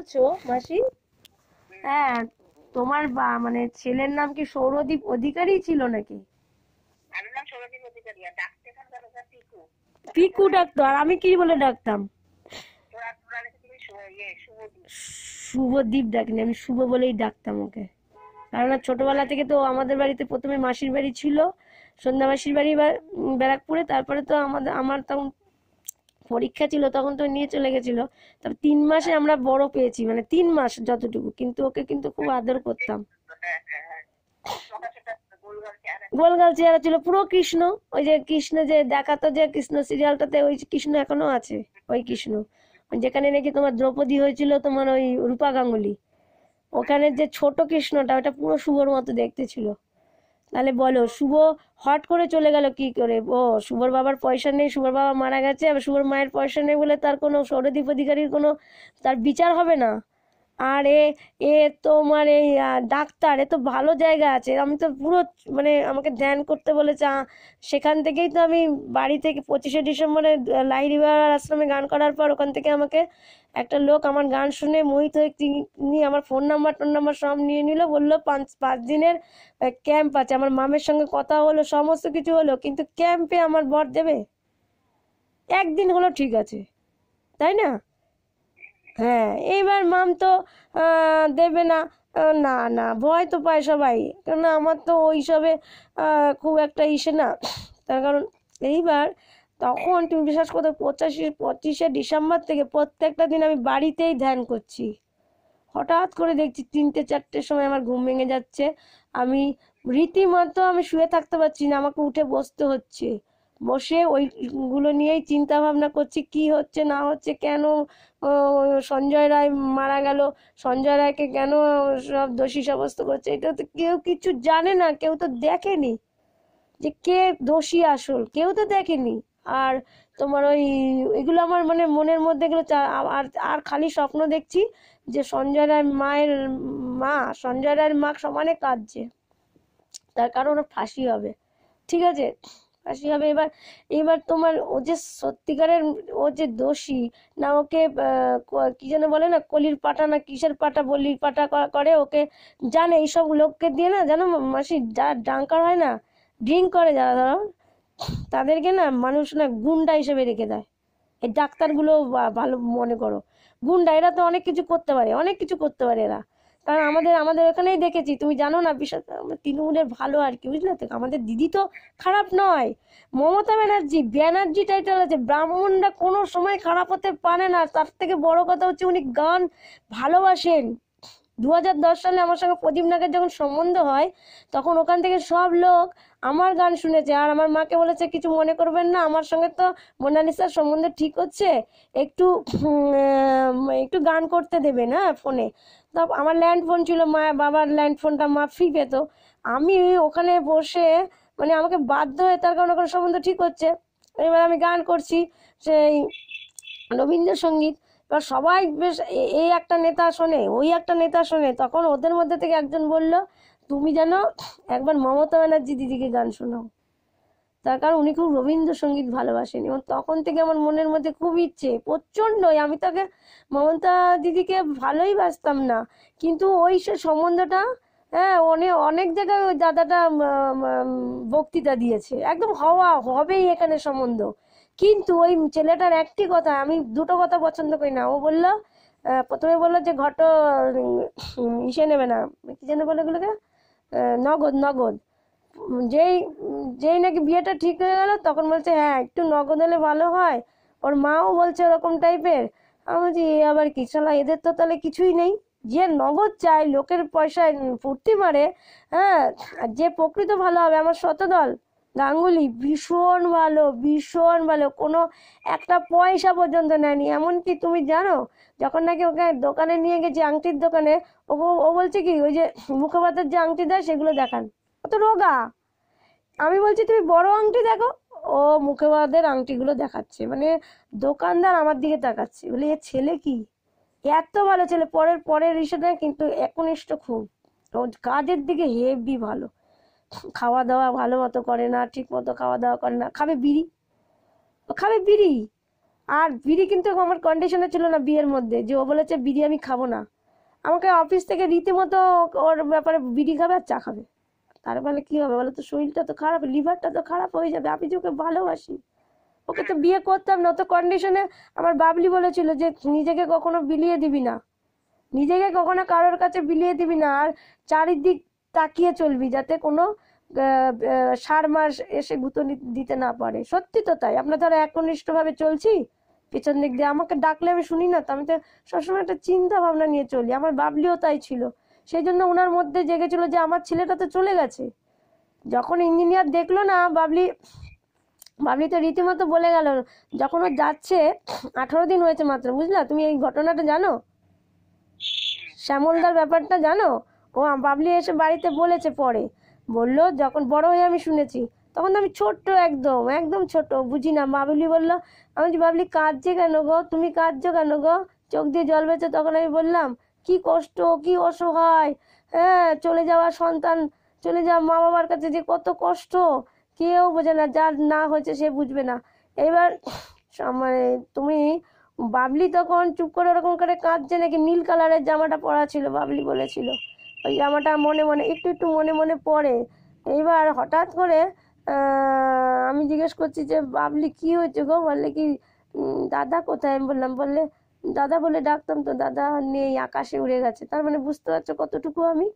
বলছো মাসি? হ্যাঁ, তোমার মানে ছেলের নাম কি সৌরদীপ অধিকারী ছিল নাকি? পিকু ডাকতো, আর আমি কি বলে ডাকতাম? শুভদীপ ডাকিনি, আমি শুভ বলেই ডাকতাম ওকে। কারণ ছোটবেলা থেকে তো আমাদের বাড়িতে প্রথমে মাসির বাড়ি ছিল, সন্ধ্যা মাসির বাড়ি ব্যারাকপুরে। তারপরে তো আমার তখন পরীক্ষা ছিল, তখন তো নিয়ে চলে গেছিল। তারপর 3 মাসে আমরা বড় পেয়েছি, মানে 3 মাস যতটুকু, কিন্তু ওকে কিন্তু খুব আদর করতাম। গোলগাল চেহারা ছিল, পুরো কৃষ্ণ। ওই যে কৃষ্ণ যে দেখাতো, যে কৃষ্ণ সিরিয়ালটাতে, ওই কৃষ্ণ এখনো আছে। ওই কৃষ্ণ যেখানে নাকি তোমার দ্রৌপদী হয়েছিল, তোমার ওই রূপা গাঙ্গুলি, ওখানে যে ছোট কৃষ্ণটা, ওটা পুরো শুভর মতো দেখতে ছিল। তাহলে বলো, শুভ হট করে চলে গেল কি করে? ও, শুভর বাবার পয়সা নেই, শুভর বাবা মারা গেছে, আবার শুভর মায়ের পয়সা নেই বলে তার কোনো সৌরদীপ অধিকারীর কোনো তার বিচার হবে না? আর এ তোমার এই ডাক্তার, এ তো ভালো জায়গা আছে, আমি তো পুরো মানে আমাকে ধ্যান করতে বলেছে। সেখান থেকেই তো আমি বাড়ি থেকে 25শে ডিসেম্বরে লাহিড়ী বাবার আশ্রমে গান করার পর ওখান থেকে আমাকে একটা লোক আমার গান শুনে মোহিত হয়ে তিনি আমার ফোন নাম্বার সব নিয়ে নিল, বললো 5 দিনের ক্যাম্প আছে। আমার মামের সঙ্গে কথা হলো, সমস্ত কিছু হলো, কিন্তু ক্যাম্পে আমার বর দেবে? একদিন হলো ঠিক আছে, তাই না? হ্যাঁ, এইবার মাম তো দেবে না। না না, ভয় তো পায় সবাই, কেননা আমার তো ওইসবে খুব একটা ইসে না। তার কারণ এইবার, তখন তুমি বিশ্বাস করতে, 25শে ডিসেম্বর থেকে প্রত্যেকটা দিন আমি বাড়িতেই ধ্যান করছি। হঠাৎ করে দেখছি 3টে 4টের সময় আমার ঘুম ভেঙে যাচ্ছে। আমি রীতিমতো আমি শুয়ে থাকতে পারছি না, আমাকে উঠে বসতে হচ্ছে। বসে ওইগুলো নিয়েই চিন্তা ভাবনা করছি, কি হচ্ছে না হচ্ছে, কেন সঞ্জয় রায় মারা গেল, সঞ্জয় রায়কে কেন সব দোষী সাব্যস্ত করছে। এটা তো কেউ কিছু জানে না, কেউ তো দেখেনি যে কে দোষী, আসল কেউ তো দেখেনি। আর তোমার ওই এগুলো আমার মানে মনের মধ্যে এগুলো আর আর খালি স্বপ্ন দেখছি যে সঞ্জয় রায়ের মায়ের মা, সঞ্জয় রায়ের মা সমানে কাঁদছে, তার কারণ ওর ফাঁসি হবে। ঠিক আছে, ফাঁসি হবে। এবার এবার তোমার ও যে সত্যিকারের, ও যে দোষী না, ওকে কি যেন বলে না, কলির পাটা না কিসের পাটা, বলির পাটা করে ওকে। জানে এইসব লোককে দিয়ে না, জানো মাসি, যারা ড্রাঙ্কার হয় না, ড্রিঙ্ক করে যারা, ধরো তাদেরকে না মানুষ না গুন্ডা হিসেবে রেখে দেয়। এই ডাক্তারগুলো ভালো মনে করো গুন্ডা, এরা তো অনেক কিছু করতে পারে, অনেক কিছু করতে পারে এরা। কারণ আমাদের আমাদের এখানেই দেখেছি, তুমি জানো না, বিশেষ তৃণমূলের ভালো আর কি, বুঝলে তো? আমাদের দিদি তো খারাপ নয়, মমতা ব্যানার্জি, ব্যানার্জি টাইটেল আছে, ব্রাহ্মণরা কোনো সময় খারাপ হতে পারে না। তার থেকে বড় কথা হচ্ছে উনি গান ভালোবাসেন। 2010 সালে আমার সঙ্গে প্রদীপ নাগের যখন সম্বন্ধ হয়, তখন ওখান থেকে সব লোক আমার গান শুনেছে, আর আমার মাকে বলেছে কিছু মনে করবেন না, আমার সঙ্গে তো মোনালিসার সম্বন্ধ ঠিক হচ্ছে, একটু একটু গান করতে দেবেন, হ্যাঁ, ফোনে। তো আমার ল্যান্ড ফোন ছিল, মা বাবার ল্যান্ড ফোনটা মা ফ্রি পেত। আমি ওখানে বসে মানে আমাকে বাধ্য হয়ে, তার কারণ ওখানে সম্বন্ধ ঠিক হচ্ছে, এবার আমি গান করছি সেই রবীন্দ্রসঙ্গীত। এবার সবাই বেশ এই একটা নেতা শোনে, ওই একটা নেতা শোনে, তখন ওদের মধ্যে থেকে একজন বলল, তুমি যেন একবার মমতা ব্যানার্জি দিদিকে গান শোনাও। তার কারণ উনি খুব রবীন্দ্রসঙ্গীত ভালোবাসেন, এবং তখন থেকে আমার মনের মধ্যে খুব ইচ্ছে প্রচণ্ডই, আমি তাকে মমতা দিদিকে ভালোই বাসতাম না, কিন্তু ওই সে সম্বন্ধটা, হ্যাঁ, অনেক অনেক জায়গায় ওই দাদাটা বক্তৃতা দিয়েছে, একদম হওয়া হবেই এখানে সম্বন্ধ। কিন্তু ওই ছেলেটার একটি কথা, আমি দুটো কথা পছন্দ করি না। ও বললো, প্রথমে বললো যে ইসে নেবে না, কি যেন বলে এগুলোকে, নগদ নগদ। যেই যেই নাকি বিয়েটা ঠিক হয়ে গেল, তখন বলছে হ্যাঁ একটু নগদ হলে ভালো হয়। ওর মাও বলছে ওরকম টাইপের। আমি বলছি এ আবার কি, শালা এদের তো তাহলে কিছুই নেই, যে নগদ চায়, লোকের পয়সায় ফুর্তি মারে। হ্যাঁ, আর যে প্রকৃত ভালো হবে, আমার শতদল গাঙ্গুলি ভীষণ ভালো, ভীষণ ভালো, কোনো একটা পয়সা পর্যন্ত নেয়নি। এমনকি তুমি জানো, যখন নাকি ওকে দোকানে নিয়ে গেছি, আংটির দোকানে, ও ও বলছে কি, ওই যে মুখপাতের যে আংটি দেয় সেগুলো দেখান, অত রোগা। আমি বলছি তুমি বড় আংটি দেখো, ও মুখেবাদের আংটিগুলো দেখাচ্ছে, মানে দোকানদার আমার দিকে তাকাচ্ছে, বলে এ ছেলে কি এত ভালো ছেলে, পরের পরের হিসেবে কিন্তু একনিষ্ঠ খুব, ও কাজের দিকে হেভি ভালো। খাওয়া দাওয়া ভালো মতো করে না, ঠিক মতো খাওয়া দাওয়া করে না, খাবে বিড়ি, ও খাবে বিড়ি। আর বিড়ি কিন্তু আমার কন্ডিশনে ছিল না বিয়ের মধ্যে, যে ও বলেছে বিড়ি আমি খাবো না, আমাকে অফিস থেকে রীতিমতো ওর ব্যাপারে বিড়ি খাবে আর চা খাবে। তার ফলে কি হবে বলো তো, শরীরটা তো খারাপ, লিভারটা তো খারাপ হয়ে যাবে। আমি যে ওকে ভালোবাসি, ওকে তো বিয়ে করতাম না, তো কন্ডিশনে আমার বাবলি বলেছিল যে নিজেকে কখনো বিলিয়ে দিবি না, নিজেকে কখনো কারোর কাছে বিলিয়ে দিবি না, আর চারিদিক তাকিয়ে চলবি যাতে কোনো সার মাস এসে গুঁতো দিতে না পারে। সত্যি তো তাই, আমরা ধরো একনিষ্ঠ ভাবে চলছি, পেছন দিক দিয়ে আমাকে ডাকলে আমি শুনি না তো, আমি তো সবসময় একটা চিন্তা ভাবনা নিয়ে চলি। আমার বাবলিও তাই ছিল, সেই জন্য ওনার মধ্যে জেগেছিল যে আমার ছেলেটা তো চলে গেছে। যখন ইঞ্জিনিয়ার দেখলো না, বাবলি বাবলি তো রীতিমতো বলে গেল, যখন ও যাচ্ছে 18 দিন হয়েছে মাত্র, বুঝলা? তুমি এই ঘটনাটা জানো, শ্যামলদার ব্যাপারটা জানো? ও বাবলি এসে বাড়িতে বলেছে, পরে বললো, যখন বড় হয়ে আমি শুনেছি, তখন তো আমি ছোট্ট, একদম একদম ছোট, বুঝি না। বাবলি বললো, আমি যে বাবলি কাঁদছে কেন গো, তুমি কাঁদছো কেন গো, চোখ দিয়ে জল বেরোচ্ছে। তখন আমি বললাম, কি কষ্ট, কি অসহায়, হ্যাঁ, চলে যাওয়া সন্তান, চলে যাওয়া মা বাবার কাছে যে কত কষ্ট, কেউ বোঝে না, যার না হয়েছে সে বুঝবে না। এবার মানে তুমি, বাবলি তখন চুপ করে ওরকম করে কাঁদছে, নাকি নীল কালারের জামাটা পরা ছিল, বাবলি বলেছিল ওই জামাটা মনে মনে একটু একটু মনে মনে পড়ে। এইবার হঠাৎ করে আমি জিজ্ঞেস করছি যে বাবলি কি হয়েছে গো, বললে কি দাদা কোথায়? আমি বললাম, বললে দাদা বলে ডাকতাম তো, দাদা নেই, আকাশে উড়ে গেছে। তার মানে বুঝতে পারছো কতটুকু আমি।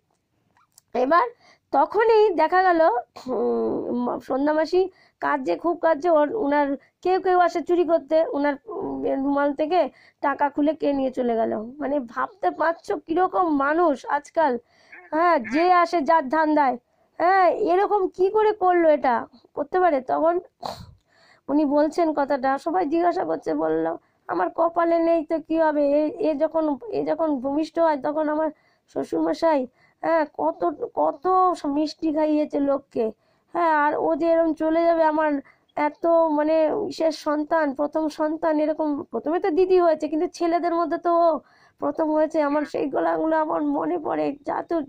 এবার তখনই দেখা গেল সন্ধ্যা মাসি কাজে, খুব কাজে, ওনার কেউ কেউ আসে চুরি করতে, ওনার রুমাল থেকে টাকা খুলে কে নিয়ে চলে গেল। মানে ভাবতে পারছো কিরকম মানুষ আজকাল, হ্যাঁ, যে আসে যার ধান্দায়, হ্যাঁ, এরকম কি করে করলো, এটা করতে পারে? তখন উনি বলছেন কথাটা, সবাই জিজ্ঞাসা করছে, বললো আমার কপালে নেই তো কি হবে, এ যখন ভূমিষ্ঠ হয় তখন আমার শ্বশুরমশাই, হ্যাঁ, কত কত মিষ্টি খাইয়েছে লোককে, হ্যাঁ, আর ও যে এরকম চলে যাবে, আমার এত মানে বিশেষ সন্তান, প্রথম সন্তান, এরকম প্রথমে তো দিদি হয়েছে, কিন্তু ছেলেদের মধ্যে তো ও প্রথম হয়েছে। আমার সেই গলাগুলো আমার মনে পড়ে,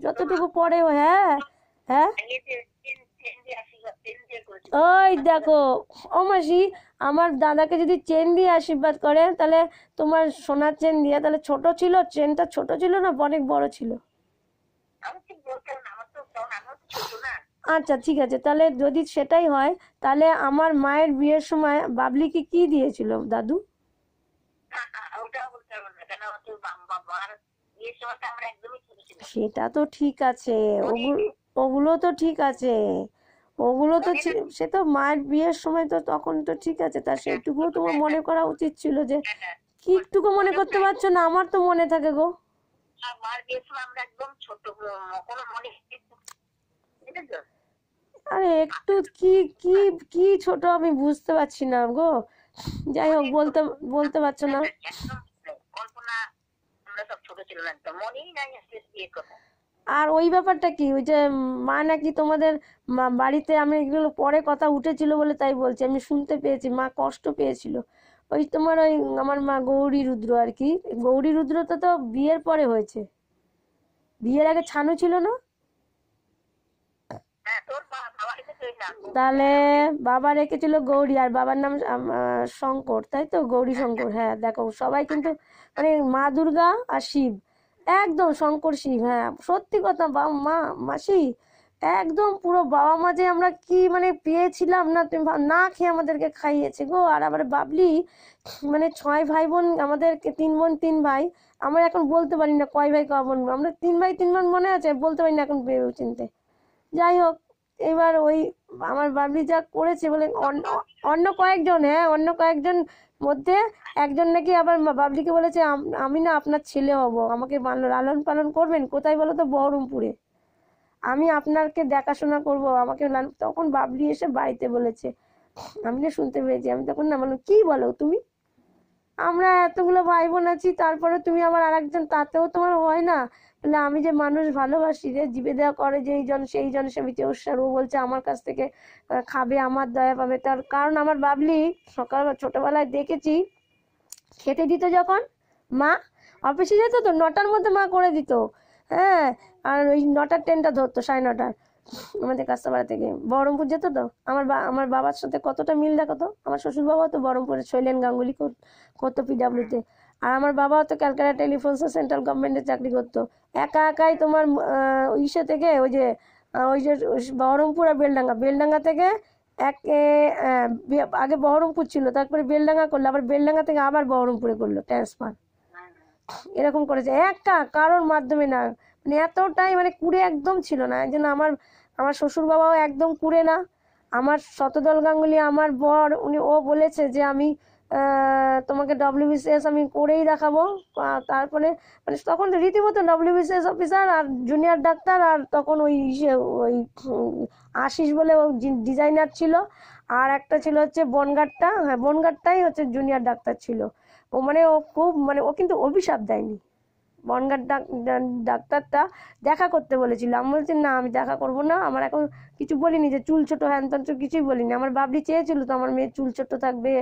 যতটুকু পড়ে। হ্যাঁ, হ্যাঁ, ওই দেখো, ও মাসি, আমার দাদাকে যদি চেন দিয়ে আশীর্বাদ করে, তাহলে তোমার সোনার চেন দিয়ে, তাহলে ছোট ছিল চেনটা, ছোট ছিল না অনেক বড় ছিল? আচ্ছা ঠিক আছে, তাহলে যদি সেটাই হয়, তাহলে আমার মায়ের বিয়ের সময় বাবলিকে কি দিয়েছিল দাদু? সেটা তো ঠিক আছে, ওগুলো ওগুলো তো ঠিক আছে, ওগুলো তো সে তো মায়ের বিয়ের সময়, তো তখন তো ঠিক আছে, তা সেইটুকুও তোমার মনে করা উচিত ছিল। যে কি একটুকু মনে করতে পারছো না? আমার তো মনে থাকে গো। আরে একটু কি কি কি ছোট আমি বুঝতে পারছি না গো। যাই হোক, বলতে বলতে পারছো না। আর ওই ব্যাপারটা কি, ওই যে মা নাকি তোমাদের বাড়িতে, আমি এগুলো পরে কথা উঠেছিল বলে তাই বলছি, আমি শুনতে পেয়েছি মা কষ্ট পেয়েছিল। ওই তোমার ওই আমার মা গৌরী রুদ্র আর কি, গৌরী রুদ্র তো বিয়ের পরে হয়েছে, বিয়ের আগে ছানু ছিল না? তাহলে বাবা রেখেছিল গৌরী, আর বাবার নাম শঙ্কর, তাই তো, গৌরী শঙ্কর। হ্যাঁ দেখো, সবাই কিন্তু মানে মা দুর্গা আর শিব, একদম শঙ্কর শিব। হ্যাঁ সত্যি কথা, মা মাসি একদম পুরো বাবা মা যে আমরা কি মানে পেয়েছিলাম না, তুমি না খেয়ে আমাদেরকে খাইয়েছে গো। আর আবার বাবলি মানে 6 ভাই বোন, আমাদেরকে 3 বোন 3 ভাই, আমরা এখন বলতে পারি না কয় ভাই কয় বোন, আমরা 3 ভাই 3 বোন মনে আছে, বলতে পারি না এখন ভেবে চিনতে। যাই হোক, এবার ওই আমার বাবলি যা করেছে বলে, অন্য কয়েকজন, হ্যাঁ অন্য কয়েকজন মধ্যে একজন নাকি আবার বাবলিকে বলেছে, আমি না আপনার ছেলে হব, আমাকে লালন পালন করবেন কোথায় বলো তো, বহরমপুরে, আমি আপনাকে দেখাশোনা করব, আমাকে তখন বাবলি এসে বাড়িতে বলেছে, আমি না শুনতে পেয়েছি। আমি তখন না বললাম, কি বলো তুমি, আমরা এতগুলো ভাই বোন আছি, তারপরে তুমি আবার আরেকজন, তাতেও তোমার হয় না? বলে আমি যে মানুষ ভালোবাসি রে, জীবে দেওয়া করে যেই জন সেই জন সেবিতে উৎসার, ও বলছে আমার কাছ থেকে খাবে, আমার দয়া পাবে। তার কারণ আমার বাবলি সকাল ছোটবেলায় দেখেছি, খেতে দিত যখন মা, অফিসে যেত তো 9টার মধ্যে মা করে দিত, হ্যাঁ, আর ওই 9টার ট্রেনটা ধরতো, 9:30টার, আমাদের কাস্তাপাড়া থেকে বহরমপুর যেত তো। আমার বাবার সাথে কতটা মিল দেখো তো। আমার শ্বশুর বাবাও তো বহরমপুরে শৈলেন গাঙ্গুলি করতো পিডাব্লিউতে। আর আমার বাবাও তো ক্যালকাটা টেলিফোনসে সেন্ট্রাল গভর্নমেন্টের চাকরি করতো। একা একাই তোমার ইসে থেকে ওই যে বহরমপুর আর বেলডাঙ্গা থেকে আগে বহরমপুর ছিল, তারপরে বেলডাঙ্গা করলো, আবার বেলডাঙ্গা থেকে আবার বহরমপুরে করলো ট্রান্সফার। এরকম করেছে একা কারোর মাধ্যমে না, মানে এতটাই মানে কুড়ে একদম ছিল না। এই জন্য আমার শ্বশুর বাবাও একদম কুড়ে না। আমার শতদল গাঙ্গুলি আমার বর ও বলেছে যে আমি তোমাকে ডব্লিউবিসিএস আমি করেই দেখাবো। তারপরে মানে তখন রীতিমতো ডব্লিউবিসিএস অফিসার আর জুনিয়র ডাক্তার, আর তখন ওই আশিস বলে ও ডিজাইনার ছিল, আর একটা ছিল হচ্ছে বনগাঁটা, হ্যাঁ বনগাঁটাই হচ্ছে জুনিয়র ডাক্তার ছিল। ও মানে ও খুব মানে ও কিন্তু অভিশাপ দেয়নি। বনগাঁর ডাক্তারটা দেখা করতে বলেছিল, আমি বলছি না আমি দেখা করব না, আমার এখন কিছু বলিনি যে চুল ছোট হ্যান ত্যান কিছুই বলিনি। আমার বাবলি চেয়েছিল তো আমার মেয়ের চুল ছোট থাকবে,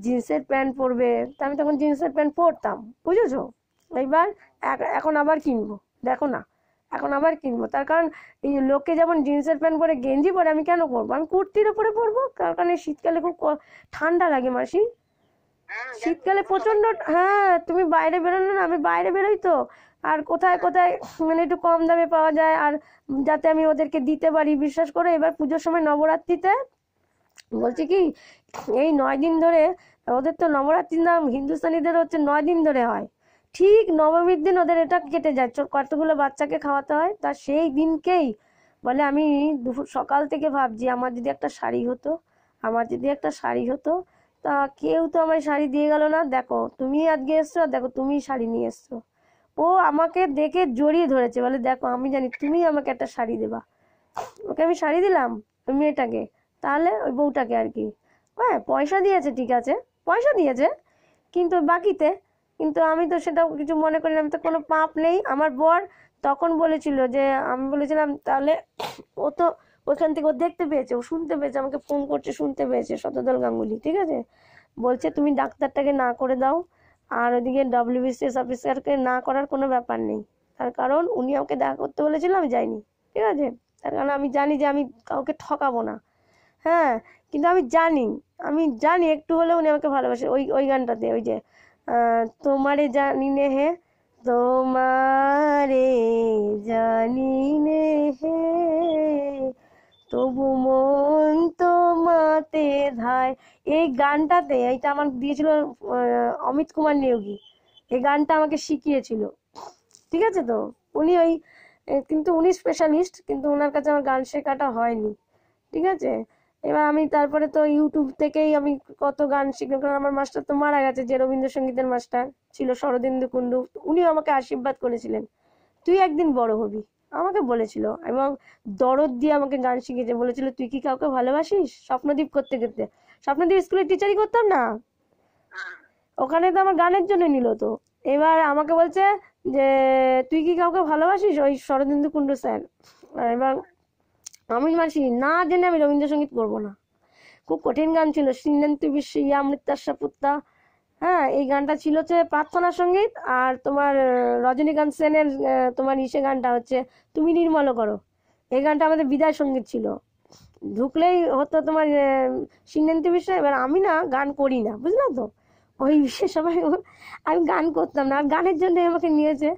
জিন্সের প্যান্ট পরবে, তা আমি তখন জিন্সের প্যান্ট পরতাম, বুঝেছো। এইবার এখন আবার কিনবো, দেখো না এখন আবার কিনবো, তার কারণ এই লোকে যেমন জিন্সের প্যান্ট পরে গেঞ্জি পরে আমি কেন করবো, আমি কুর্তির ওপরে পরবো, তার কারণ শীতকালে খুব ঠান্ডা লাগে মাসি, শীতকালে প্রচন্ড। হ্যাঁ তুমি বাইরে বেরোলে না, আমি বাইরে বেরোই তো, আর কোথায় কোথায় মানে একটু কম দামে পাওয়া যায়, আর যাতে আমি ওদেরকে দিতে পারি। বিশ্বাস করে এবার পুজোর সময় নবরাত্রিতে বলছি কি এই 9 দিন ধরে, ওদের তো নবরাত্রির নাম হিন্দুস্তানিদের হচ্ছে 9 দিন ধরে হয়, ঠিক নবমীর দিন ওদের এটা কেটে যায়, কতগুলো বাচ্চাকে খাওয়াতে হয়। তা সেই দিনকেই বলে আমি দুপুর সকাল থেকে ভাবছি আমার যদি একটা শাড়ি হতো, আমার যদি একটা শাড়ি হতো। তা কেউ তো আমায় শাড়ি দিয়ে গেল না, দেখো তুমি আজকে এসছো, দেখো তুমি শাড়ি নিয়ে এসছো। ও আমাকে দেখে জড়িয়ে ধরেছে, বলে দেখো আমি জানি তুমি আমাকে একটা শাড়ি দেবা। ওকে আমি শাড়ি দিলাম ওই মেয়েটাকে, তাহলে ওই বউটাকে আর কি, হ্যাঁ পয়সা দিয়েছে ঠিক আছে, পয়সা দিয়েছে কিন্তু বাকিতে, কিন্তু আমি তো সেটা কিছু মনে করি না, আমি তো কোনো পাপ নেই। আমার বর তখন বলেছিল যে, আমি বলেছিলাম তাহলে ও তো ওইখান থেকে ও দেখতে পেয়েছে, ও শুনতে পেয়েছে, আমাকে ফোন করছে, শুনতে পেয়েছে শতদল গাঙ্গুলি, ঠিক আছে, বলছে তুমি ডাক্তারটাকে না করে দাও, আর ওদিকে ডব্লিউবিসিএস অফিসারকে না করার কোনো ব্যাপার নেই, তার কারণ উনি আমাকে দেখা করতে বলেছিল, আমি যাইনি, ঠিক আছে, তার কারণ আমি জানি যে আমি কাউকে ঠকাবো না। হ্যাঁ কিন্তু আমি জানি একটু হলেও উনি আমাকে ভালোবাসে। ওই ওই গানটাতে ওই যে তোমারে জানি নে হে, তোমারে জানি নে হে, তবু মন তোমাতে ধায়, এই গানটাতে এইটা আমার দিয়েছিল অমিত কুমার নিয়োগী, এই গানটা আমাকে শিখিয়েছিল, ঠিক আছে। তো উনি কিন্তু উনি স্পেশালিস্ট, কিন্তু ওনার কাছে আমার গান শেখাটা হয়নি, ঠিক আছে। এবার আমি তারপরে তো ইউটিউব থেকেই আমি কত গান শিখলাম, কারণ আমার মাস্টার তো মারা গেছে, যে রবীন্দ্রসঙ্গীতের মাস্টার ছিল শরদিন্দু কুণ্ডু, উনিও আমাকে আশীর্বাদ করেছিলেন তুই একদিন বড় হবি, আমাকে বলেছিল, এবং দরদ দিয়ে আমাকে গান শিখিয়েছে, বলেছিল তুই কি কাউকে ভালোবাসিস, স্বপ্নদীপ করতে করতে, স্বপ্নদীপ স্কুলের টিচারই করতাম না, ওখানে তো আমার গানের জন্য নিল তো। এবার আমাকে বলছে যে তুই কি কাউকে ভালোবাসিস, ওই শরদিন্দু কুণ্ডু স্যার। এবার আমি মাসি না জেনে আমি রবীন্দ্রসঙ্গীত করবো না, খুব কঠিন গান ছিল, সিন্নন্তু বিশ্ব ইয়া মৃত্যাশা পুত্তা, হ্যাঁ এই গানটা ছিল হচ্ছে প্রার্থনা সঙ্গীত, আর তোমার রজনীকান্ত সেনের তোমার ইসে গানটা হচ্ছে তুমি নির্মল করো, এই গানটা আমাদের বিদায় সঙ্গীত ছিল, ঢুকলেই হতো তোমার সিন্নন্তু বিশ্ব। এবার আমি না গান করি না, বুঝলা তো, ওই বিশেষ সময় আমি গান করতাম না, আর গানের জন্য আমাকে নিয়েছে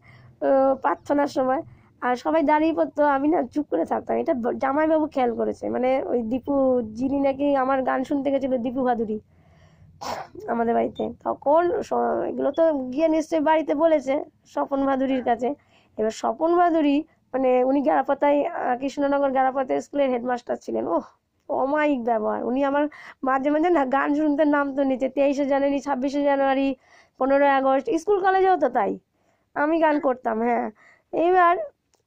প্রার্থনার সময়, আর সবাই দাঁড়িয়ে পড়তো, আমি না চুপ করে থাকতাম। এটা জামাইবাবু খেয়াল করেছে, মানে ওই দীপু, যিনি নাকি আমার গান শুনতে গেছিল, দীপু ভাদুরী আমাদের বাড়িতে, তখন এগুলো তো গিয়ে নিশ্চয়ই বাড়িতে বলেছে স্বপন ভাদুরীর কাছে। এবার স্বপন ভাদুরী মানে উনি গ্যারাপাতায় কৃষ্ণনগর গ্যারাপাতায় স্কুলের হেডমাস্টার ছিলেন, ও অমায়িক ব্যবহার, উনি আমার মাঝে মাঝে না গান শুনতে নামতো নিচে, 23শে জানুয়ারি, 26শে জানুয়ারি, 15ই আগস্ট, স্কুল কলেজেও তো তাই আমি গান করতাম। হ্যাঁ এইবার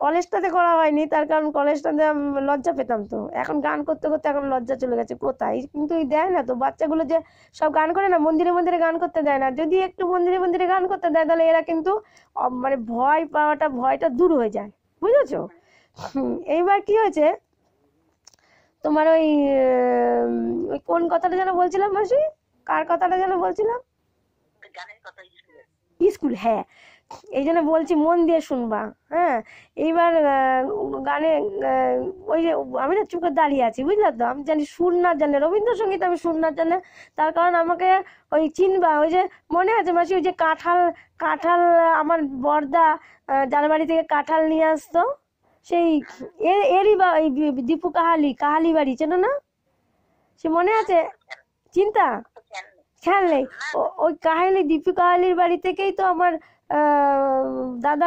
কলেজটাতে করা হয়নি, তার কারণ কলেজটাতে আমি লজ্জা পেতাম, তো এখন গান করতে করতে এখন লজ্জা চলে গেছে কোথায়, কিন্তু দেয় না তো বাচ্চাগুলো যে সব গান করে না, মন্দিরে মন্দিরে গান করতে দেয় না, যদি একটু মন্দিরে মন্দিরে গান করতে দেয় তাহলে এরা কিন্তু মানে ভয়টা দূর হয়ে যায়, বুঝেছো। এইবার কি হয়েছে তোমার ওই কোন কথাটা যেন বলছিলাম মাসি, কার কথাটা যেন বলছিলাম, স্কুল, হ্যাঁ। এই জন্য বলছি মন দিয়ে শুনবা। হ্যাঁ, এইবার গানে ওই যে আমি না চুপ করে দাঁড়িয়ে আছি, বুঝলে তো, আমি জানি সুর না জানলে রবীন্দ্রসঙ্গীত আমি সুর না জানলে, তার কারণ আমাকে ওই চিনবা, ওই যে মনে আছে মাসি, ওই যে কাঁঠাল কাঁঠাল আমার বর্দা যার বাড়ি থেকে কাঁঠাল নিয়ে আসতো, সেই এরই বা এই দীপু কাহালি বাড়ি, চেনো না? সে মনে আছে? চিন্তা খেয়াল নেই? ওই কাহালি, দীপু কাহালির বাড়ি থেকেই তো আমার দাদা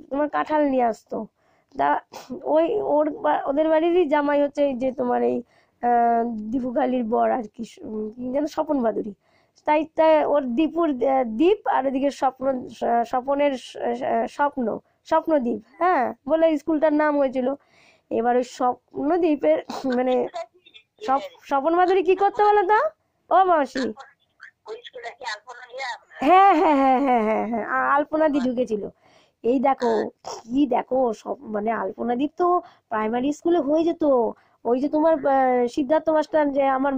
তোমার কাঁঠাল নিয়ে আসতো। দা ওই ওদের বাড়িরই জামাই হচ্ছে এই যে তোমার এই দীপু কাহালির বর আর কি, কি যেন, স্বপন ভাদুরী। তাই তাই ওর দীপুর দ্বীপ, আর ওদিকে স্বপনের স্বপ্ন, স্বপ্নদ্বীপ, হ্যাঁ বলে স্কুলটার নাম হয়েছিল। এবার ওই স্বপ্নদ্বীপের মানে স্বপন ভাদুরী কি করতে বলো তো ও মাসি? হ্যাঁ হ্যাঁ হ্যাঁ হ্যাঁ হ্যাঁ হ্যাঁ, আলপনা দি ঢুকেছিল। এই দেখো কি দেখো, সব মানে আলপনা দি তো প্রাইমারি স্কুলে হয়ে যেত। ওই যে তোমার সিদ্ধার্থ মাস্টার, যে আমার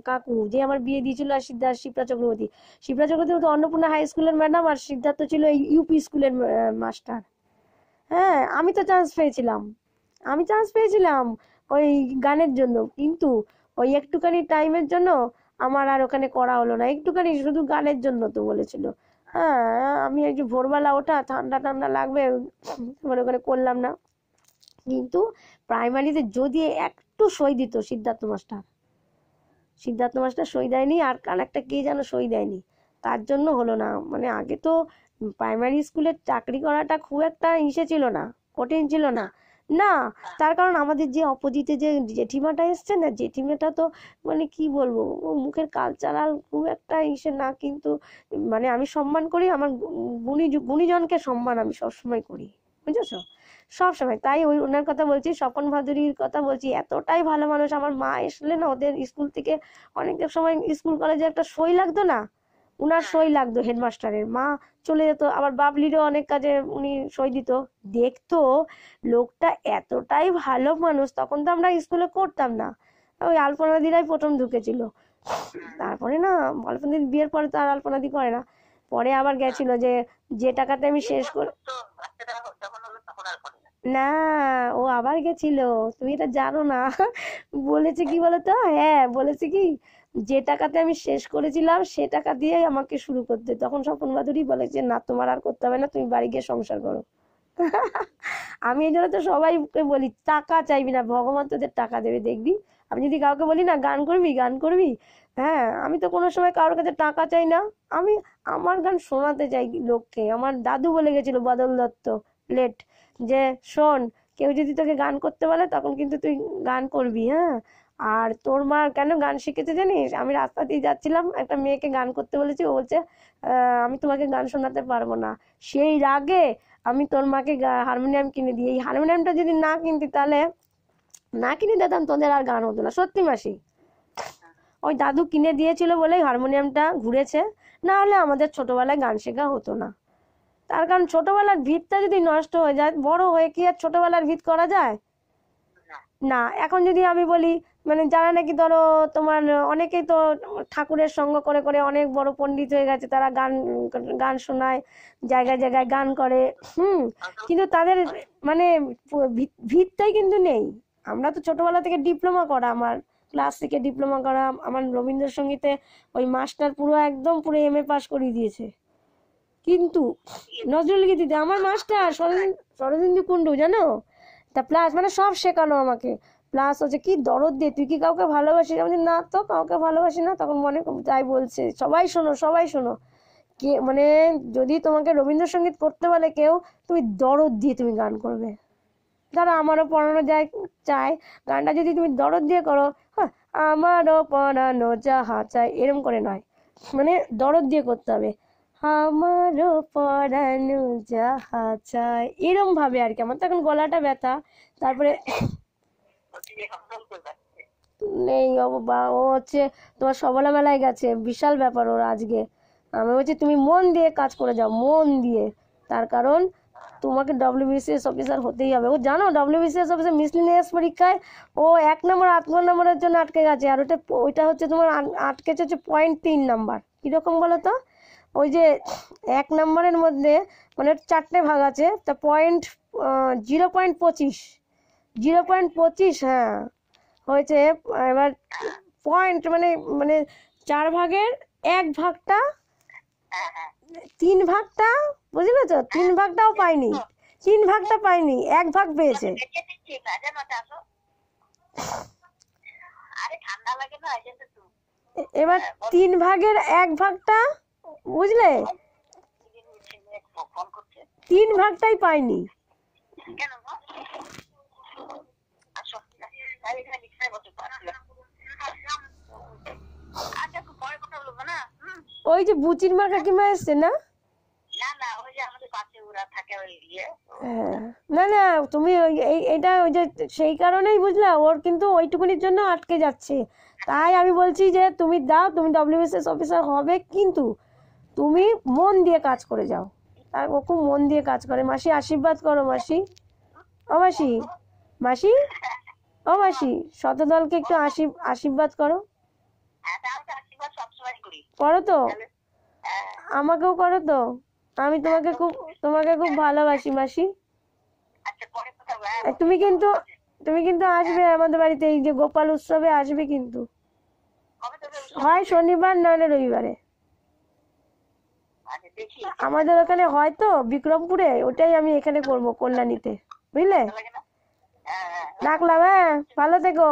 কাকু, যে আমার বিয়ে দিয়েছিল, আর শিপ্রা চক্রবর্তী, শিপ্রা চক্রবর্তী তো অন্নপূর্ণা হাই স্কুলের ম্যাডাম, আর সিদ্ধার্থ ছিল এই ইউপি স্কুলের মাস্টার। হ্যাঁ, আমি চান্স পেয়েছিলাম ওই গানের জন্য, কিন্তু ওই একটুখানি টাইমের জন্য আমার আর ওখানে করা হলো না, একটুখানি শুধু গানের জন্য তো বলেছিল। হ্যাঁ, আমি একটু ভোরবেলা ওঠা, ঠান্ডা ঠান্ডা লাগবে, মানে ওখানে করলাম না। কিন্তু প্রাইমারিতে যদি একটু সই দিত সিদ্ধার্থ মাস্টার সই দেয়নি, আর একটা কে যেন সই দেয়নি, তার জন্য হলো না। মানে আগে তো প্রাইমারি স্কুলে চাকরি করাটা খুব একটা ইসে ছিল না, কঠিন ছিল না। না, তার কারণ আমাদের যে অপোজিটে যে জেঠিমাটা এসছে না, জেঠিমাটা তো মানে কি বলবো, ও মুখের কালচারাল খুব একটা ইসে না, কিন্তু মানে আমি সম্মান করি, আমার গুণীজনকে সম্মান আমি সবসময় করি, বুঝেছো, সব সময়। তাই ওই ওনার কথা বলছি, স্বপন ভাদুরীর কথা বলছি, এতটাই ভালো মানুষ। আমার মা এসলে না ওদের স্কুল থেকে অনেক সময় স্কুল কলেজে একটা সই লাগতো না, উনার সই লাগতো, হেডমাস্টারের মা চলে যেত, আবার বাবলিরও অনেক কাজে উনি সই দিত। দেখতো লোকটা এতটাই ভালো মানুষ, তখন তো আমরা স্কুলে করতাম না, ওই আলপনা দিরাই প্রথম ঢুকেছিল। তারপরে না আলপনা দি বিয়ের পরে তো আর আলপনা দি করে না, পরে আবার গেছিল, যে টাকাতে আমি শেষ করে, না ও আবার গেছিল, তুমি এটা জানো না। বলেছে কি বলতো, হ্যাঁ বলেছে কি, যে টাকাতে আমি শেষ করেছিলাম সে টাকা দিয়ে আমাকে শুরু করতে, তখন স্বপন ভাদুরী বলেছে না তোমার আর করতে হবে না, তুমি বাড়ি গিয়ে সংসার করো। আমি এই জন্য তো সবাইকে বলি, টাকা চাইবি না, ভগবান তোদের টাকা দেবে, দেখবি। আমি যদি কাউকে বলি না গান করবি, হ্যাঁ, আমি তো কোনো সময় কারোর কাছে টাকা চাই না, আমি আমার গান শোনাতে চাই লোককে। আমার দাদু বলে গেছিল, বাদল দত্ত, লেট, যে শোন, কেউ যদি তোকে গান করতে বলে তখন কিন্তু তুই গান করবি, হ্যাঁ। আর তোর মা কেন গান শিখেছে জানিস? আমি রাস্তা দিয়ে যাচ্ছিলাম, একটা মেয়েকে গান করতে বলেছি, ও বলছে আমি তোমাকে গান শোনাতে পারবো না। সেই রাগে আমি তোর মাকে হারমোনিয়াম কিনে দিই, এই হারমোনিয়ামটা যদি না কিনতি, তাহলে না কিনে দিতাম, তোদের আর গান হতো না, সত্যি মাসি। ওই দাদু কিনে দিয়েছিল বলেই হারমোনিয়ামটা ঘুরেছে, না হলে আমাদের ছোটবেলায় গান শেখা হতো না। তার কারণ ছোটবেলার ভিতটা যদি নষ্ট হয়ে যায়, বড় হয়ে কি আর ছোটবেলার ভিত করা যায়? না। এখন যদি আমি বলি, মানে যারা নাকি ধরো তোমার অনেকেই তো ঠাকুরের সঙ্গ করে করে অনেক বড় পণ্ডিত হয়ে গেছে, তারা গান গান শোনায়, জায়গায় জায়গায় গান করে, কিন্তু তাদের মানে ভিতটাই কিন্তু নেই। আমরা তো ছোটবেলা থেকে ডিপ্লোমা করা, আমার ক্লাসিকে ডিপ্লোমা করা, আমার রবীন্দ্রসঙ্গীতে ওই মাস্টার পুরো একদম পুরো MA পাস করিয়ে দিয়েছে। কিন্তু নজরুল গীতিতে আমার মাস্টার শরদিন্দু কুন্ডু, জানো? তা প্লাস মানে সব শেখানো আমাকে, প্লাস হচ্ছে কি দরদ দিয়ে, তুই কি কাউকে ভালোবাসিস? আমি না তো কাউকে ভালোবাসি না। তখন মনে যাই বলছে, সবাই শোনো সবাই শোনো, কে মানে যদি তোমাকে রবীন্দ্রসঙ্গীত করতে বলে কেউ, তুমি দরদ দিয়ে তুমি গান করবে। ধরো আমারও পড়ানো যায় চায়, গানটা যদি তুমি দরদ দিয়ে করো, হ্যাঁ, আমারও পড়ানো যাহা চাই, এরম করে নয়, মানে দরদ দিয়ে করতে হবে, আমারও পড়ানো যাহা চাই, এরম ভাবে আর কি। আমার তো এখন গলাটা ব্যথা, তারপরে নেই ও বাবা, ও হচ্ছে তোমার সবলা মেলায় গেছে, বিশাল ব্যাপার ওর আজকে। আমি বলছি তুমি মন দিয়ে কাজ করে যাও, মন দিয়ে, তার কারণ তোমাকে WBCS অফিসার হতেই হবে। ও জানো WBCS অফিসার মিসলিনিয়াস পরীক্ষায় ও 1 নম্বর 8 নম্বরের জন্য আটকে গেছে, আর ওইটা হচ্ছে তোমার আটকেছে হচ্ছে 0.3 নাম্বার। কিরকম বলো তো, ওই যে 1 নম্বরের মধ্যে মানে 4টে ভাগ আছে, তা পয়েন্ট 0.25, 0.25, হ্যাঁ হয়েছে। এবার পয়েন্ট মানে মানে 4 ভাগের 1 ভাগটা, 3 ভাগটা, বুঝলে তো, 3 ভাগটাও পাইনি, 3 ভাগটা পাইনি, 1 ভাগ পেয়েছে। এবার 3 ভাগের 1 ভাগটা, বুঝলে, 3 ভাগটাই পাইনি। ওই যে বুচির মা কাকিমা এসছে না? হ্যাঁ, না না, তুমি এটা ওই যে সেই কারণেই বুঝলা, ওর কিন্তু ওইটুকুনির জন্য আটকে যাচ্ছে। তাই আমি বলছি যে তুমি দাও, তুমি WBCS অফিসার হবে, কিন্তু তুমি মন দিয়ে কাজ করে যাও। আর ও খুব মন দিয়ে কাজ করে। মাসি আশীর্বাদ করো, মাসি, ও মাসি, মাসি, ও মাসি, শতদলকে একটু আশীর্বাদ করো। করো তো, আমাকেও করো তো, আমি তোমাকে খুব ভালোবাসি মাসি। তুমি কিন্তু আসবে আমাদের বাড়িতে, এই যে গোপাল উৎসবে আসবে কিন্তু, হয় শনিবার নইলে রবিবারে। আমাদের ওখানে হয়তো বিক্রমপুরে, ওটাই আমি এখানে করব, কল্যাণীতে, বুঝলে। রাখলাম, হ্যাঁ, ভালো থেকো,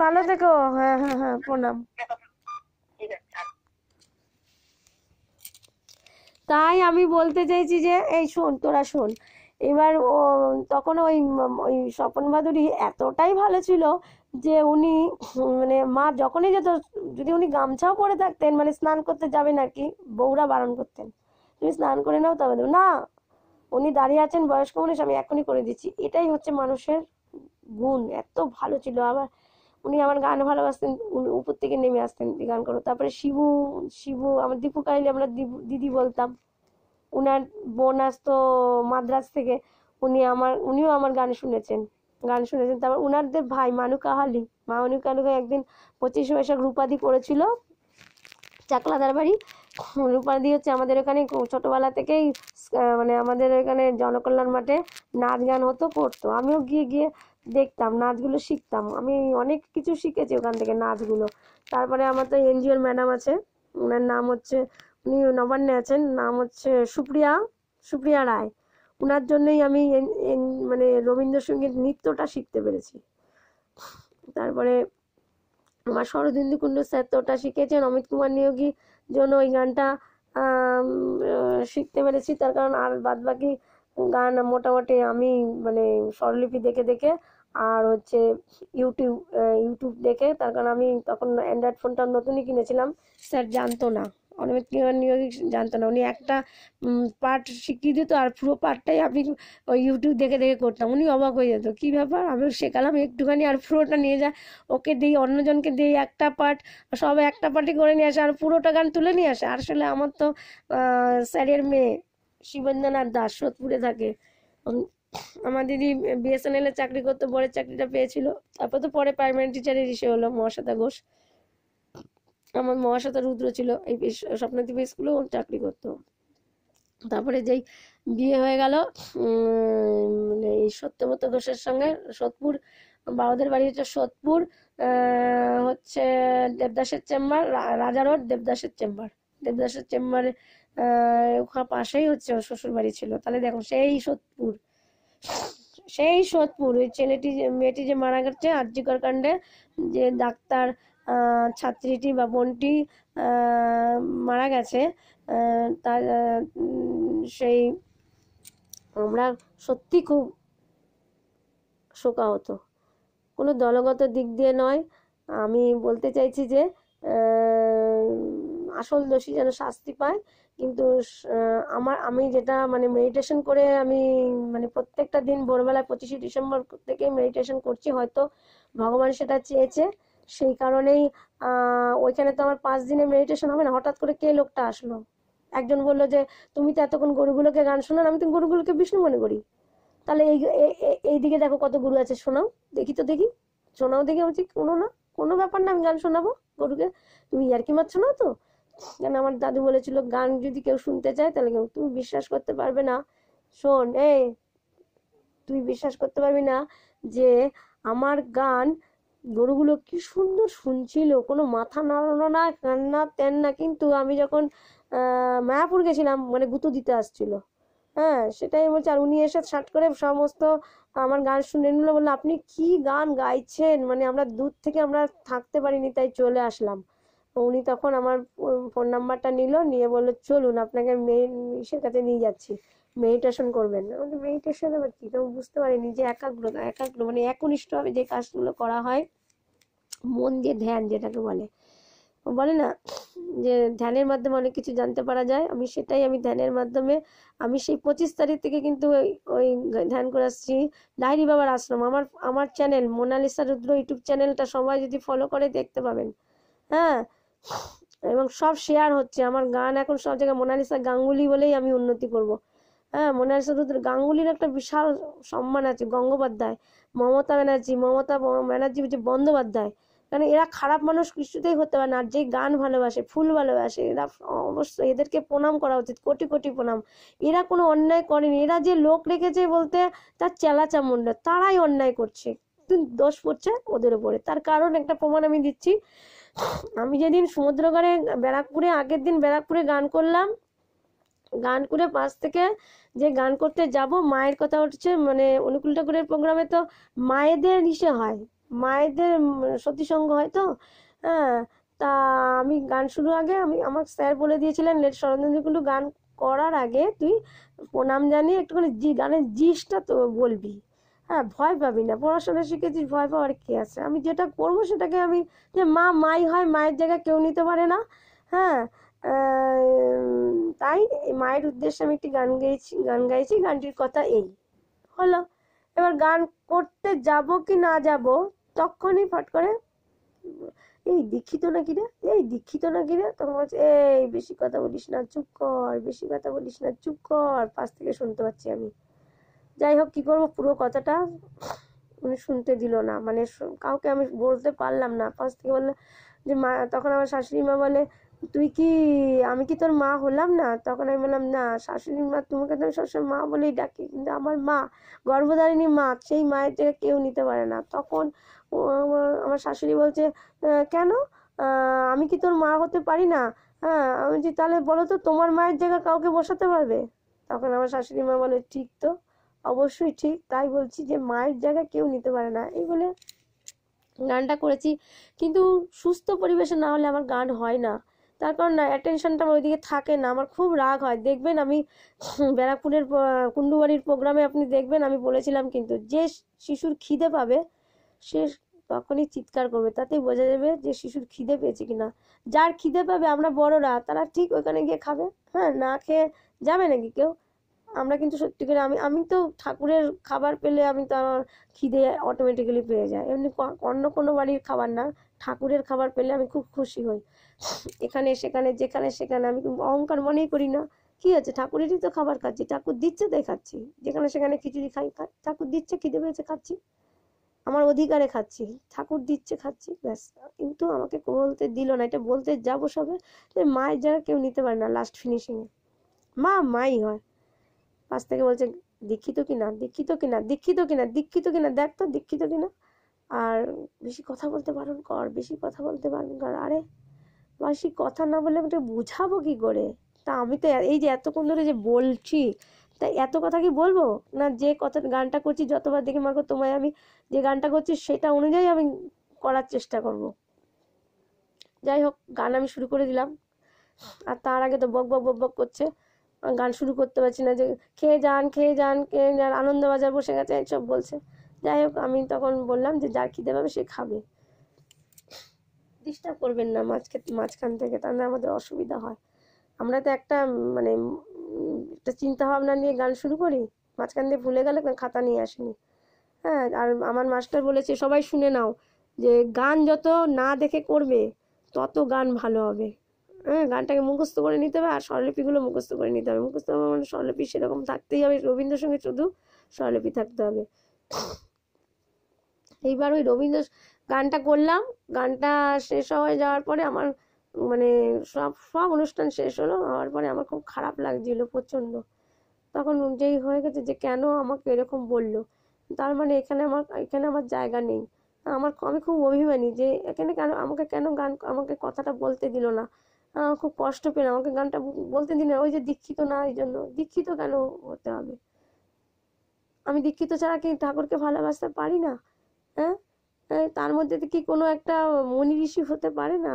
ভালো থেকো, হ্যাঁ হ্যাঁ হ্যাঁ, প্রণাম। তাই আমি বলতে চাইছি যে এই শোন, তোরা শোন, এবার তখন ওই স্বপন ভাদুরী এতটাই ভালো ছিল যে উনি মানে মা যখনই যেত, যদি উনি গামছাও পরে থাকতেন, মানে স্নান করতে যাবে নাকি, বউরা বারণ করতেন, তুমি স্নান করে নাও তবে দেবো না, উনি দাঁড়িয়ে আছেন বয়স্ক মানুষ, আমি এখনই করে দিচ্ছি। এটাই হচ্ছে মানুষের গুণ, এত ভালো ছিল। আবার উনি আমার গান ভালোবাসতেন, উপর থেকে নেমে আসতেন, গান করো। তারপরে শিবু, আমার দীপু কাইলে আমরা দিদি বলতাম। উনার বোন আসতো মাদ্রাজ থেকে, উনিও আমার গান শুনেছেন। তারপর উনাদের ভাই মানু কাহালি একদিন 25 বৈশাখ রূপাদি করেছিল চাকলাদার বাড়ি। রূপাদি হচ্ছে আমাদের ওখানে ছোটবেলা থেকেই, মানে আমাদের ওখানে জনকল্যাণ মাঠে নাচ গান হতো, করতো। আমিও গিয়ে দেখতাম, নাচগুলো শিখতাম, আমি অনেক কিছু শিখেছি ওখান থেকে, নাচগুলো। তারপরে আমার তো NGOর ম্যাডাম আছে, ওনার নাম হচ্ছে, উনি নবান্নে আছেন, নাম হচ্ছে সুপ্রিয়া রায়। ওনার জন্যই আমি মানে রবীন্দ্রসঙ্গীত নৃত্যটা শিখতে পেরেছি। তারপরে আমার শরদিন্দু কুণ্ডু স্যার তো ওটা শিখেছেন, অমিত কুমার নিয়োগী জন্য ওই গানটা শিখতে পেরেছি। তার কারণ আর বাদ বাকি গান মোটামুটি আমি মানে স্বরলিপি দেখে দেখে, আর হচ্ছে ইউটিউব দেখে। তার কারণ আমি তখন অ্যান্ড্রয়েড ফোনটা নতুনই কিনেছিলাম, স্যার জানতো না, অমিত কুমার নিয়োগী জানতো না। উনি একটা পার্ট শিখিয়ে দিত, আর পুরো পার্টটাই আমি ওই ইউটিউব দেখে দেখে করতাম। উনি অবাক হয়ে যেত, কী ব্যাপার, আমি শেখালাম একটুখানি আর পুরোটা নিয়ে যায়, ওকে দিই, অন্যজনকে দিই একটা পার্ট, সব একটা পার্টই করে নিয়ে আসে আর পুরোটা গান তুলে নিয়ে আসে। আসলে আমার তো স্যারের মেয়ে শিবেন্দ্রনাথ দাস সোদপুরে থাকে, আমার দিদি BSNL এর চাকরি করতো, বড়ের চাকরিটা পেয়েছিল। তারপর তো পরে প্রাইমারি টিচারের ইসে হলো, মহাশ্বেতা ঘোষ। আমার মহাশ্বেতা রুদ্র ছিল, এই স্বপ্নদ্বীপ স্কুলেও চাকরি করতো। তারপরে যেই বিয়ে হয়ে গেল মানে এই সত্যব্রত ঘোষের সঙ্গে, সোদপুর, বাবাদের বাড়ি হচ্ছে সোদপুর, হচ্ছে দেবদাসের চেম্বার, রাজা রোড, দেবদাসের চেম্বারে ওখানে পাশেই হচ্ছে ওর শ্বশুর বাড়ি ছিল। তাহলে দেখো, সেই সোদপুর ওই মেয়েটি যে মারা গেছে আরজিকর কাণ্ডে, যে ডাক্তার ছাত্রীটি বা বোনটি মারা গেছে, তার সেই আমরা সত্যি খুব শোকাহত, কোনো দলগত দিক দিয়ে নয়। আমি বলতে চাইছি যে আসল দোষী যেন শাস্তি পায়। কিন্তু আমি যেটা মানে মেডিটেশন করে, আমি মানে প্রত্যেকটা দিন ভোরবেলায় 25শে ডিসেম্বর থেকে মেডিটেশন করছি, হয়তো ভগবান সেটা চেয়েছে, সেই কারণেই ওইখানে তো আমার 5 দিনে মেডিটেশন হবে না। হঠাৎ করে কে লোকটা আসলো, একজন বললো যে তুমি তো এতক্ষণ গরুগুলোকে গান শোনান, আমি তো গরুগুলোকে বিষ্ণু মনে করি। তাহলে এই দিকে দেখো কত গরু আছে, শোনাও দেখি, শোনাও দেখি। বলছি কোনো ব্যাপার না, আমি গান শোনাবো গরুকে। তুমি ইয়ার্কি মারছো না তো? কেন আমার দাদু বলেছিল গান যদি কেউ শুনতে চায় তাহলে তুমি বিশ্বাস করতে পারবে না, শোন এই, তুই বিশ্বাস করতে পারবি না যে আমার গান গরুগুলো কি সুন্দর শুনছিল, কোনো মাথা নাড়ানো না, কান্না তেন না। কিন্তু আমি যখন মায়াপুর গেছিলাম, মানে গুঁতো দিতে আসছিল, হ্যাঁ সেটাই বলছি। আর উনি এসে শার্ট করে সমস্ত আমার গান শুনে নিল, বললো আপনি কি গান গাইছেন, মানে আমরা দূর থেকে আমরা থাকতে পারিনি, তাই চলে আসলাম। উনি তখন আমার ফোন নাম্বারটা নিল, নিয়ে বললো চলুন আপনাকে মেন ইসের কাছে নিয়ে যাচ্ছি, মেডিটেশন করবেন। আমাদের মেডিটেশন আবার কি, তো বুঝতে পারিনি যে একাগ্রতা, একাগ্র মানে একনিষ্ঠভাবে যে কাজগুলো করা হয়, মন দিয়ে ধ্যান যেটাকে বলে, বলে না যে ধ্যানের মাধ্যমে অনেক কিছু জানতে পারা যায়। আমি ধ্যানের মাধ্যমে আমি সেই 25 তারিখ থেকে কিন্তু ওই ধ্যান করে আসছি। লাহিড়ী বাবার আশ্রম, আমার চ্যানেল মোনালিসা রুদ্র ইউটিউব চ্যানেলটা সবাই যদি ফলো করে দেখতে পাবেন, হ্যাঁ। এবং সব শেয়ার হচ্ছে, আমার গান এখন সব জায়গায় মোনালিসা গাঙ্গুলি বলেই আমি উন্নতি করব, হ্যাঁ। মোনালিসা রুদ্র গাঙ্গুলির একটা বিশাল সম্মান আছে, গঙ্গোপাধ্যায়, মমতা ব্যানার্জি যে বন্দ্যোপাধ্যায়, কারণ এরা খারাপ মানুষ কিছুতেই হতে পারে না। আর যে গান ভালোবাসে, ফুল ভালোবাসে, এরা অবশ্যই এদেরকে প্রণাম করা উচিত, কোটি কোটি প্রণাম। এরা কোনো অন্যায় করেনি, এরা যে লোক রেখেছে বলতে তার চেলা চামুন্ডা, তারাই অন্যায় করছে, দোষ পড়ছে ওদের উপরে। তার কারণ একটা প্রমাণ আমি দিচ্ছি। আমি যেদিন সমুদ্রগড়ে ব্যারাকপুরে, আগের দিন ব্যারাকপুরে গান করলাম, গান করে পাশ থেকে যে গান করতে যাব, মায়ের কথা উঠছে, মানে অনুকূল ঠাকুরের প্রোগ্রামে তো মায়েদের ইসে হয়, মায়েদের সতীসঙ্গ হয় তো, হ্যাঁ। তা আমি গান শুরু আগে আমার স্যার বলে দিয়েছিলেন শরৎচন্দ্রকুণ্ডু গান করার আগে তুই প্রণাম জানিয়ে একটুখানি গানের জিসটা তো বলবি, হ্যাঁ, ভয় পাবি না, পড়াশোনা শিখেছিস, ভয় পাওয়ার কি আছে। আমি যেটা করবো সেটাকে আমি, যে মা মাই হয়, মায়ের জায়গায় কেউ নিতে পারে না, হ্যাঁ। তাই মায়ের উদ্দেশ্যে আমি একটি গান গাইছি, গানটির কথা এই হলো। এবার গান করতে যাব কি না যাব, তখনই ফট করে এই দীক্ষিত নাকি রে, এই দীক্ষিত নাকি রে, তখন বলছে এই বেশি কথা বলিস না, চুপ কর, বেশি কথা বলিস না, চুপ কর। পাশ থেকে শুনতে পাচ্ছি আমি। যাই হোক, কি করবো, পুরো কথাটা উনি শুনতে দিল না, মানে কাউকে আমি বলতে পারলাম না। পাশ থেকে বললো যে মা, তখন আমার শাশুড়ি মা বলে তুই কি, আমি কি তোর মা হলাম না? তখন আমি বললাম না শাশুড়ি মা, তোমাকে তো আমি সবসময় মা বলেই ডাকি, কিন্তু আমার মা গর্ভধারিণী মা, সেই মায়ের জায়গায় কেউ নিতে পারে না। তখন আমার শাশুড়ি বলছে কেন, আমি কি তোর মা হতে পারি না? হ্যাঁ, আমি বলছি তাহলে বলো তো তোমার মায়ের জায়গায় কাউকে বসাতে পারবে? তখন আমার শাশুড়ি মা বলে ঠিক তো, অবশ্যই ঠিক, তাই বলছি যে মায়ের জায়গায় কেউ নিতে পারে না, এই বলে গানটা করেছি। কিন্তু সুস্থ পরিবেশে না হলে আমার গান হয় না, তার কারণ না অ্যাটেনশনটা আমার ওইদিকে থাকে না, আমার খুব রাগ হয়। দেখবেন আমি ব্যারাকপুরের কুন্ডুবাড়ির প্রোগ্রামে আপনি দেখবেন আমি বলেছিলাম, কিন্তু যে শিশুর খিদে পাবে সে তখনই চিৎকার করবে, তাতেই বোঝা যাবে যে শিশুর খিদে পেয়েছে কিনা। যার খিদে পাবে, আমরা বড়রা, তারা ঠিক ওইখানে গিয়ে খাবে, হ্যাঁ, না খেয়ে যাবে নাকি কেউ? আমরা কিন্তু সত্যি করে, আমি তো ঠাকুরের খাবার পেলে আমি তো আমার খিদে অটোমেটিক্যালি পেয়ে যায়, এমনি অন্য কোনো বাড়ির খাবার না, ঠাকুরের খাবার পেলে আমি খুব খুশি হই। এখানে সেখানে যেখানে সেখানে আমি অহংকার মনেই করি না। কি আছে, ঠাকুরেরই তো খাবার খাচ্ছি, ঠাকুর দিচ্ছে তাই খাচ্ছি। যেখানে সেখানে খিচুড়ি খাই, ঠাকুর দিচ্ছে, খিদে পেয়েছে খাচ্ছি, আমার অধিকারে খাচ্ছি, ঠাকুর দিচ্ছে খাচ্ছি, ব্যাস। কিন্তু আমাকে বলতে দিল না, এটা বলতে যাবো সবে যে মায়ের যারা কেউ নিতে পারে না, লাস্ট ফিনিশিং এ মা মাই হয়। পাশ থেকে বলছে দীক্ষিত কিনা, দীক্ষিত কিনা, দীক্ষিত কিনা, দীক্ষিত কিনা, দেখ তো দীক্ষিত কিনা। আর বেশি কথা বলতে বারণ কর, বেশি কথা বলতে বারণ কর। আরে বেশি কথা না বলে আমি বুঝাবো কি করে? তা আমি তো এই যে এতক্ষণ ধরে যে বলছি, তা এত কথা কি বলবো না? যে কথা গানটা করছি, যতবার দেখি মাগো তোমায়, আমি যে গানটা করছি সেটা অনুযায়ী আমি করার চেষ্টা করব। যাই হোক, গান আমি শুরু করে দিলাম, আর তার আগে তো বক বক বক বক করছে, গান শুরু করতে পারছি না। যে খেয়ে যান, খেয়ে যান, খেয়ে যান, আনন্দবাজার বসে গেছে, এইসব বলছে। যাই হোক, আমি তখন বললাম যে যার খিদে পাবে সে খাবে, ডিস্টার্ব করবেন না মাঝখান থেকে, তাহলে আমাদের অসুবিধা হয়। আমরা তো একটা মানে একটা চিন্তা ভাবনা নিয়ে গান শুরু করি, মাঝখান দিয়ে ভুলে গেলে খাতা নিয়ে আসিনি, হ্যাঁ। আর আমার মাস্টার বলেছে সবাই শুনে নাও, যে গান যত না দেখে করবে তত গান ভালো হবে, হ্যাঁ। গানটাকে মুখস্থ করে নিতে হবে, আর স্বরলিপিগুলো মুখস্থ করে নিতে হবে। মুখস্থ মানে স্বরলিপি সেরকম থাকতেই হবে, রবীন্দ্রসঙ্গীত শুধু স্বরলিপি থাকতে হবে। এইবার ওই রবীন্দ্র গানটা করলাম, গানটা শেষ হয়ে যাওয়ার পরে আমার মানে সব সব অনুষ্ঠান শেষ হলো, হওয়ার পরে আমার খুব খারাপ লাগছিল প্রচণ্ড। তখন যেই হয়ে গেছে যে কেন আমাকে এরকম বললো, তার মানে এখানে আমার জায়গা নেই। আমি খুব অভিমানী যে এখানে কেন গান আমাকে কথাটা বলতে দিল না। খুব কষ্ট পেলাম, আমাকে গানটা বলতে দিল না। ওই যে দীক্ষিত না, এই জন্য দীক্ষিত কেন হতে হবে? আমি দীক্ষিত ছাড়া কি ঠাকুরকে ভালোবাসতে পারি না? হ্যাঁ, তার মধ্যে কি কোনো একটা মনি ঋষি হতে পারে না?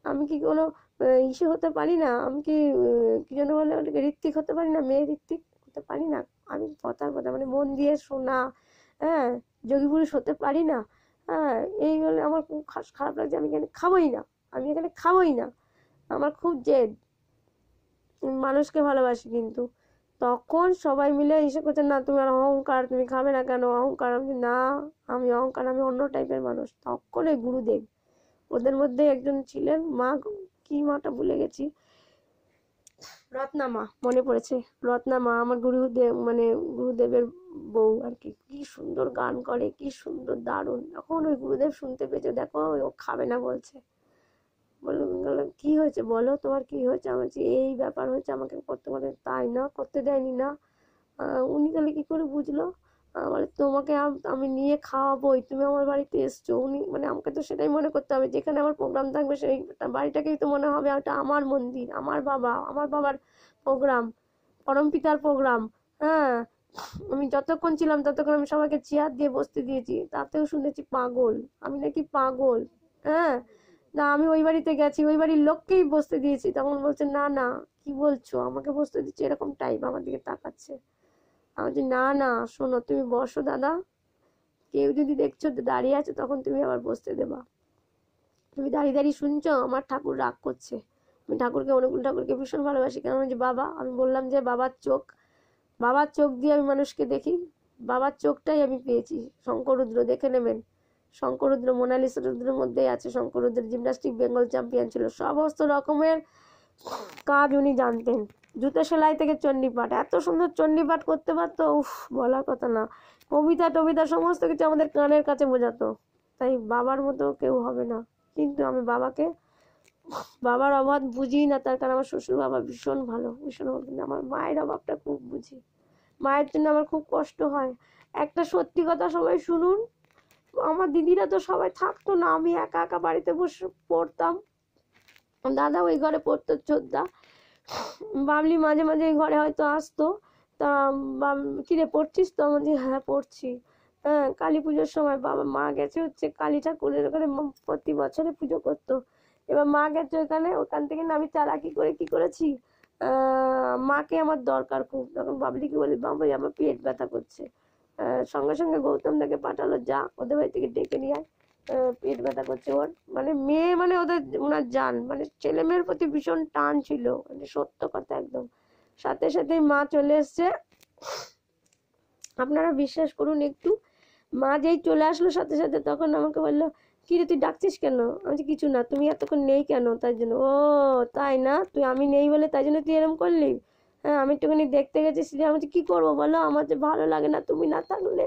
আমি কি কোনো ইসে হতে পারি না? আমি কি কি যেন বলে ওটাকে, ঋত্বিক হতে পারি না? মেয়ে ঋত্বিক হতে পারি না? আমি কথার কথা মানে মন দিয়ে শোনা, হ্যাঁ, যোগী পুরুষ হতে পারি না? হ্যাঁ, এই বলে আমার খুব খারাপ লাগছে। আমি এখানে খাবোই না, আমি এখানে খাবোই না। আমার খুব জেদ, মানুষকে ভালোবাসি কিন্তু। তখন সবাই মিলে এসে করছে, না তুমি আর অহংকার, তুমি খাবে না কেন অহংকার? আমি না, আমি অহংকার, আমি অন্য টাইপের মানুষ। তখন এই গুরুদেব, ওদের মধ্যে একজন ছিলেন মা, কি মাটা ভুলে গেছি, রত্না মা, মনে পড়েছে, রত্না মা আমার গুরুদেব, মানে গুরুদেবের বউ আর কি। কি সুন্দর গান করে, কি সুন্দর, দারুণ। এখন ওই গুরুদেব শুনতে পেয়েছে, দেখো ও খাবে না বলছে। বললাম কি হয়েছে বলো, তোমার কি হয়েছে? আমার এই ব্যাপার হয়েছে, আমাকে করতে পারে, তাই না, করতে দেয়নি না। উনি তাহলে কি করে বুঝলো? বলে তোমাকে আমি নিয়ে খাওয়াবোই, তুমি আমার বাড়িতে এসছো। উনি মানে আমাকে তো সেটাই মনে করতে হবে, যেখানে আমার প্রোগ্রাম থাকবে সেই বাড়িটাকেই তো মনে হবে ওটা আমার মন্দির, আমার বাবার প্রোগ্রাম, পরম পিতার প্রোগ্রাম। হ্যাঁ, আমি যতক্ষণ ছিলাম ততক্ষণ আমি সবাইকে চেয়ার দিয়ে বসতে দিয়েছি, তাতেও শুনেছি পাগল, আমি নাকি পাগল। হ্যাঁ, না আমি ওই বাড়িতে গেছি, ওই বাড়ির লোককেই বসতে দিয়েছি, তখন বলছে না না, কি বলছো, আমাকে বসতে দিচ্ছে, এরকম টাইপ আমার দিকে তাকাচ্ছে। আমি বলছি না না, শোনো তুমি বসো দাদা, কেউ যদি দেখছো দাঁড়িয়ে আছে তখন তুমি আবার বসতে দেবা। তুমি দাঁড়িয়ে দাঁড়িয়ে শুনছো, আমার ঠাকুর রাগ করছে। আমি ঠাকুরকে, অনুকূল ঠাকুরকে ভীষণ ভালোবাসি, কেন যে বাবা, আমি বললাম যে বাবার চোখ দিয়ে আমি মানুষকে দেখি, বাবার চোখটাই আমি পেয়েছি। শঙ্কররুদ্র দেখে নেবেন, শঙ্কররুদ্র মোনালিসা রুদ্রের মধ্যেই আছে। শঙ্কররুদ্র জিমন্যাস্টিক বেঙ্গল চ্যাম্পিয়ন ছিল, সমস্ত রকমের কাজ উনি জানতেন। জুতো সেলাই থেকে চণ্ডীপাঠ, এত সুন্দর চণ্ডীপাঠ করতে পারতো, উফ, বলার কথা না। কবিতা টবিতা সমস্ত কিছু আমাদের কানের কাছে বোঝাতো। তাই বাবার মতো কেউ হবে না। কিন্তু আমি বাবার অভাব বুঝি না, তার কারণ আমার শ্বশুর বাবা ভীষণ ভালো, ভীষণ ভালো। কিন্তু আমার মায়ের অভাবটা খুব বুঝি, মায়ের জন্য আমার খুব কষ্ট হয়। একটা সত্যি কথা সবাই শুনুন, আমার দিদিরা তো সবাই থাকতো না, আমি একা একা বাড়িতে বসে পড়তাম। দাদা ওই ঘরে পড়তো, ছোটদা, বাবলি মাঝে মাঝে এই ঘরে হয়তো আসতো। তা কিরে পড়ছিস তো? আমি হ্যাঁ পড়ছি। হ্যাঁ, কালী পুজোর সময় মা গেছে হচ্ছে কালী ঠাকুরের ওখানে, প্রতি বছরে পুজো করতো। এবার মা গেছে ওখান থেকে আমি চালাকি করে কি করেছি, মাকে আমার দরকার খুব, তখন বাবলিকে বলি বাবা আমার পেট ব্যথা করছে। সঙ্গে সঙ্গে গৌতম দাকে পাঠালো, যা ওদের বাড়ি থেকে ডেকে নিয়ে আয়, পেট ব্যথা করছে ওর। মানে মেয়ে মানে ওনার জান, মানে ছেলে মেয়ের প্রতি ভীষণ টান ছিল, মানে সত্য কথা একদম। সাথে সাথেই মা চলে এসছে, আপনারা বিশ্বাস করুন একটু, মা যেই চলে আসলো সাথে সাথে তখন আমাকে বললো, কি রে তুই ডাকছিস কেন? আমি কিছু না, তুমি এতক্ষণ নেই কেন? তাই জন্য। ও তাই না, আমি নেই বলে তাই জন্য তুই এরকম করলি? হ্যাঁ, আমি একটুখানি দেখতে গেছি সিরিয়াল। আমি কি করবো বলো, আমার যে ভালো লাগে না তুমি না থাকলে,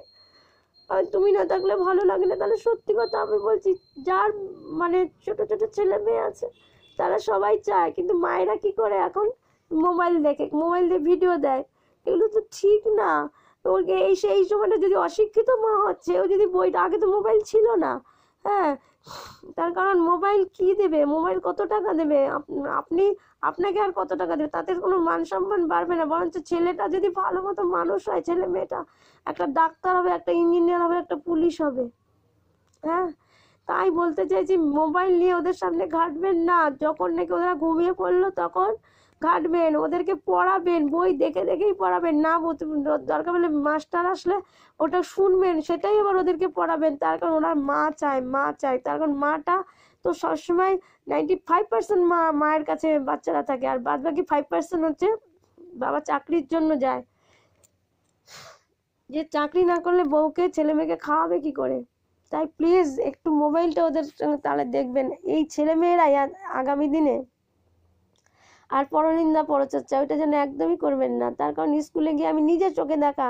আর তুমি না থাকলে ভালো লাগে না। তাহলে সত্যি কথা আমি বলছি, যার মানে ছোট ছোট ছেলে মেয়ে আছে তারা সবাই চায়, কিন্তু মায়েরা কি করে এখন, মোবাইল দিয়ে ভিডিও দেয়, এগুলো তো ঠিক না। ওকে সেই সময়টা যদি অশিক্ষিত মা হচ্ছে, ও যদি বইটা, আগে তো মোবাইল ছিল না। হ্যাঁ, তার কারণ মোবাইল কি দেবে, মোবাইল কত টাকা দেবে আপনি, আপনাকে আর কত টাকা দেবে, তাতে কোনো মান সম্মান বাড়বে না। বরঞ্চ ছেলেটা যদি ভালো মতো মানুষ হয়, ছেলে মেয়েটা একটা ডাক্তার হবে, একটা ইঞ্জিনিয়ার হবে, একটা পুলিশ হবে। হ্যাঁ, তাই বলতে চাইছি, মোবাইল নিয়ে ওদের সামনে ঘাটবেন না। যখন নাকি ওরা ঘুমিয়ে পড়লো তখন ঘাটবেন, ওদেরকে পড়াবেন, বই দেখে দেখেই পড়াবেন, না দরকার হলে মাস্টার আসলে ওটা শুনবেন, সেটাই আবার ওদেরকে পড়াবেন। তার কারণ ওনার মা চায়, তার কারণ মাটা তো সবসময় 95% মায়ের কাছে বাচ্চারা থাকে, আর বাদ বাকি 5% হচ্ছে বাবা চাকরির জন্য যায়। যে চাকরি না করলে বউকে ছেলে মেয়েকে খাওয়াবে কি করে? তাই প্লিজ একটু মোবাইলটা ওদের সঙ্গে তাহলে দেখবেন, এই ছেলে মেয়েরাই আগামী দিনে আর পরনিন্দা পরচর্চা ওইটা যেন একদমই করবেন না। তার কারণ স্কুলে গিয়ে আমি নিজে চোখে দেখা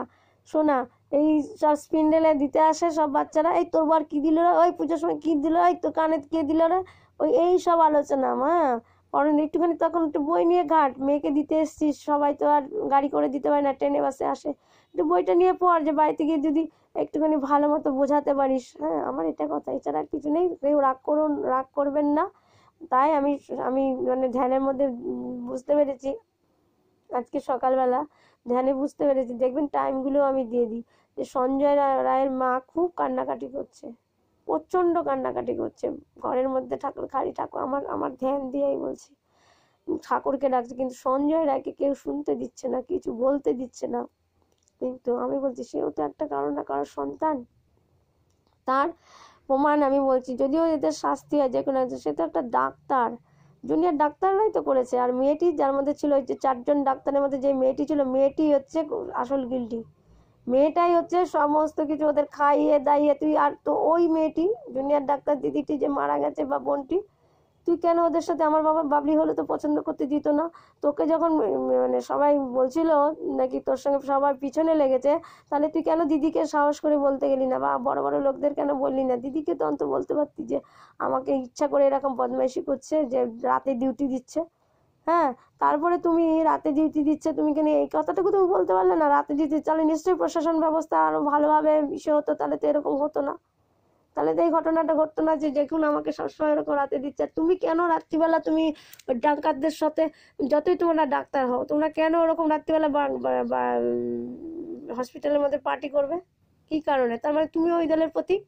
শোনা, এই সব স্পিন্ডেলে দিতে আসে সব বাচ্চারা, এই তোর বার কি দিল রে, ওই পুজোর সময় কি দিল, ওই তোর কানে কে দিল রে, ওই এই সব আলোচনা। মা কারণ একটুখানি তখন একটু বই নিয়ে ঘাট, মেয়েকে দিতে এসছিস, সবাই তো আর গাড়ি করে দিতে পারে না, ট্রেনে বাসে আসে, একটু বইটা নিয়ে পড়, যে বাড়িতে গিয়ে যদি একটুখানি ভালো মতো বোঝাতে পারিস। হ্যাঁ, আমার এটা কথা, এছাড়া আর কিছু নেই। কেউ রাগ করবেন না। তাই আমি আমি মানে ধ্যানের মধ্যে বুঝতে পেরেছি, আজকে সকালবেলা ধ্যানে বুঝতে পেরেছি, দেখবেন টাইমগুলো আমি দিয়ে দিই, যে সঞ্জয় রায়ের মা খুব কান্নাকাটি করছে, প্রচণ্ড কান্নাকাটি করছে, ঘরের মধ্যে ঠাকুর খালি ঠাকুর, আমার আমার ধ্যান দিয়েই বলছি, ঠাকুরকে ডাকছে, কিন্তু সঞ্জয় রায়কে কেউ শুনতে দিচ্ছে না, কিছু বলতে দিচ্ছে না। কিন্তু আমি বলছি, সেও তো একটা কারো না কারোর সন্তান, তার প্রমাণ আমি বলছি, যদিও এদের শাস্তি হয় যে কোনো, সে তো একটা ডাক্তার, জুনিয়র ডাক্তাররাই তো করেছে। আর মেয়েটি যার মধ্যে ছিল, ওই যে 4জন ডাক্তারের মধ্যে যে মেয়েটি ছিল, মেয়েটি হচ্ছে আসল গিল্টি, মেয়েটাই হচ্ছে সমস্ত কিছু ওদের খাইয়ে দাইয়ে। তুই আর তো ওই মেয়েটি, জুনিয়র ডাক্তার দিদিটি যে মারা গেছে বা বোনটি, তুই কেন ওদের সাথে, আমার বাবা বাবলি হলে তো পছন্দ করতে দিত না তোকে, যখন মানে সবাই বলছিল নাকি তোর সঙ্গে সবার পিছনে লেগেছে, তাহলে তুই কেন দিদিকে সাহস করে বলতে গেলি না, বা বড় বড় লোকদের কেন বললি না? দিদিকে তো অন্তত বলতে পারতি যে আমাকে ইচ্ছা করে এরকম বদমাইশি করছে, যে রাতে ডিউটি দিচ্ছে। হ্যাঁ, তারপরে তুমি রাতে ডিউটি দিচ্ছে, তুমি কেন এই কথাটুকু তুমি বলতে পারলে না? রাতে ডিউটি, তাহলে নিশ্চয়ই প্রশাসন ব্যবস্থা আরো ভালোভাবে ইসে হতো, তাহলে তো এরকম হতো না, তাহলে তো এই ঘটনাটা ঘটতো না, যে দেখুন আমাকে সবসময় এরকম রাতে দিচ্ছে। আর তুমি কেন রাত্রিবেলা তুমি ডাকাতদের সাথে, যতই তোমরা ডাক্তার হও, তোমরা কেন ওরকম রাত্রিবেলা হসপিটালের মধ্যে পার্টি করবে? কি কারণে? তার মানে তুমি ওই দলের প্রতীক।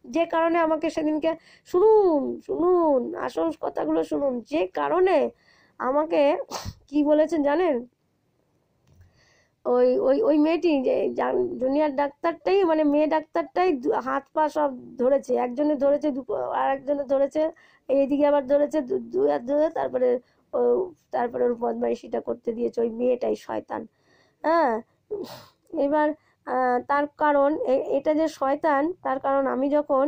যে কারণে আমাকে সেদিনকে, শুনুন শুনুন আসল কথাগুলো শুনুন, যে কারণে আমাকে কি বলেছেন জানেন? ওই ওই ওই মেয়েটি, যে জুনিয়র ডাক্তারটাই, মানে মেয়ে ডাক্তারটাই হাত পা সব ধরেছে, একজনে ধরেছে আর একজনে ধরেছে, এইদিকে আবার ধরেছে দুই হাত ধরে, তারপরে ও, তারপরে ওর বদমাইশিটা করতে দিয়েছে ওই মেয়েটাই, শয়তান। হ্যাঁ, এবার তার কারণ এটা যে শয়তান, তার কারণ আমি যখন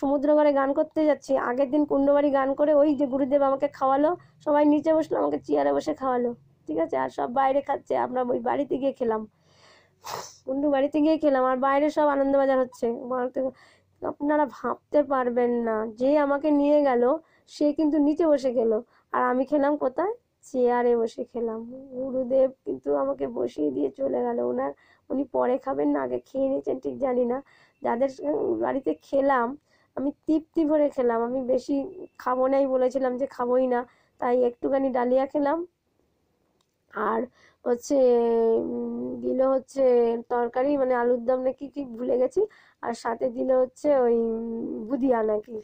সমুদ্রগড়ে গান করতে যাচ্ছি, আগের দিন কুণ্ডবাড়ি গান করে, ওই যে গুরুদেব আমাকে খাওয়ালো, সবাই নিচে বসলো, আমাকে চেয়ারে বসে খাওয়ালো, ঠিক আছে, আর সব বাইরে খাচ্ছে, আমরা ওই বাড়িতে গিয়ে খেলাম, কুন্ডু বাড়িতে গিয়ে খেলাম, আর বাইরে সব আনন্দবাজার হচ্ছে। আপনারা ভাবতে পারবেন না, যে আমাকে নিয়ে গেল সে কিন্তু নিচে বসে গেল, আর আমি খেলাম কোথায়? চেয়ারে বসে খেলাম। গুরুদেব কিন্তু আমাকে বসিয়ে দিয়ে চলে গেল, উনি পরে খাবেন না আগে খেয়ে নিয়েছেন ঠিক জানি না। যাদের বাড়িতে খেলাম আমি তৃপ্তি ভরে খেলাম, আমি বেশি খাবো নাই, বলেছিলাম যে খাবোই না, তাই একটুখানি ডালিয়া খেলাম, আর হচ্ছে দিল হচ্ছে তরকারি, মানে আলুর দম নাকি কি ভুলে গেছি, আর সাথে দিল হচ্ছে ওই বুদিয়া নাকি,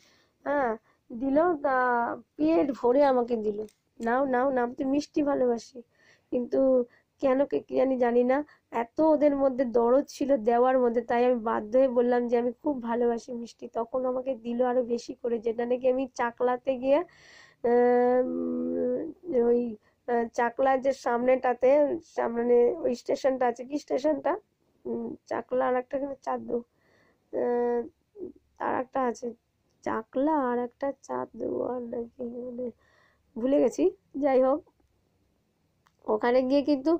হ্যাঁ দিল, তা পেট ভরে আমাকে দিল। নাও নাও, নাম তো মিষ্টি ভালোবাসি, কিন্তু কেন কি জানি জানি না, এত ওদের মধ্যে দরদ ছিল দেওয়ার মধ্যে, তাই আমি বাধ্য হয়ে বললাম যে আমি খুব ভালোবাসি মিষ্টি, তখন আমাকে দিল আরো বেশি করে, যেটা নাকি আমি চাকলাতে গিয়ে ওই চাকলার যে সামনেটাতে, সামনে ওই স্টেশনটা আছে, কি স্টেশনটা, চাকলা আর একটা চাঁদু, আর একটা আছে চাকলা আর একটা চাঁদু আর নাকি, মানে ভুলে গেছি, যাই হোক ওখানে গিয়ে কিন্তু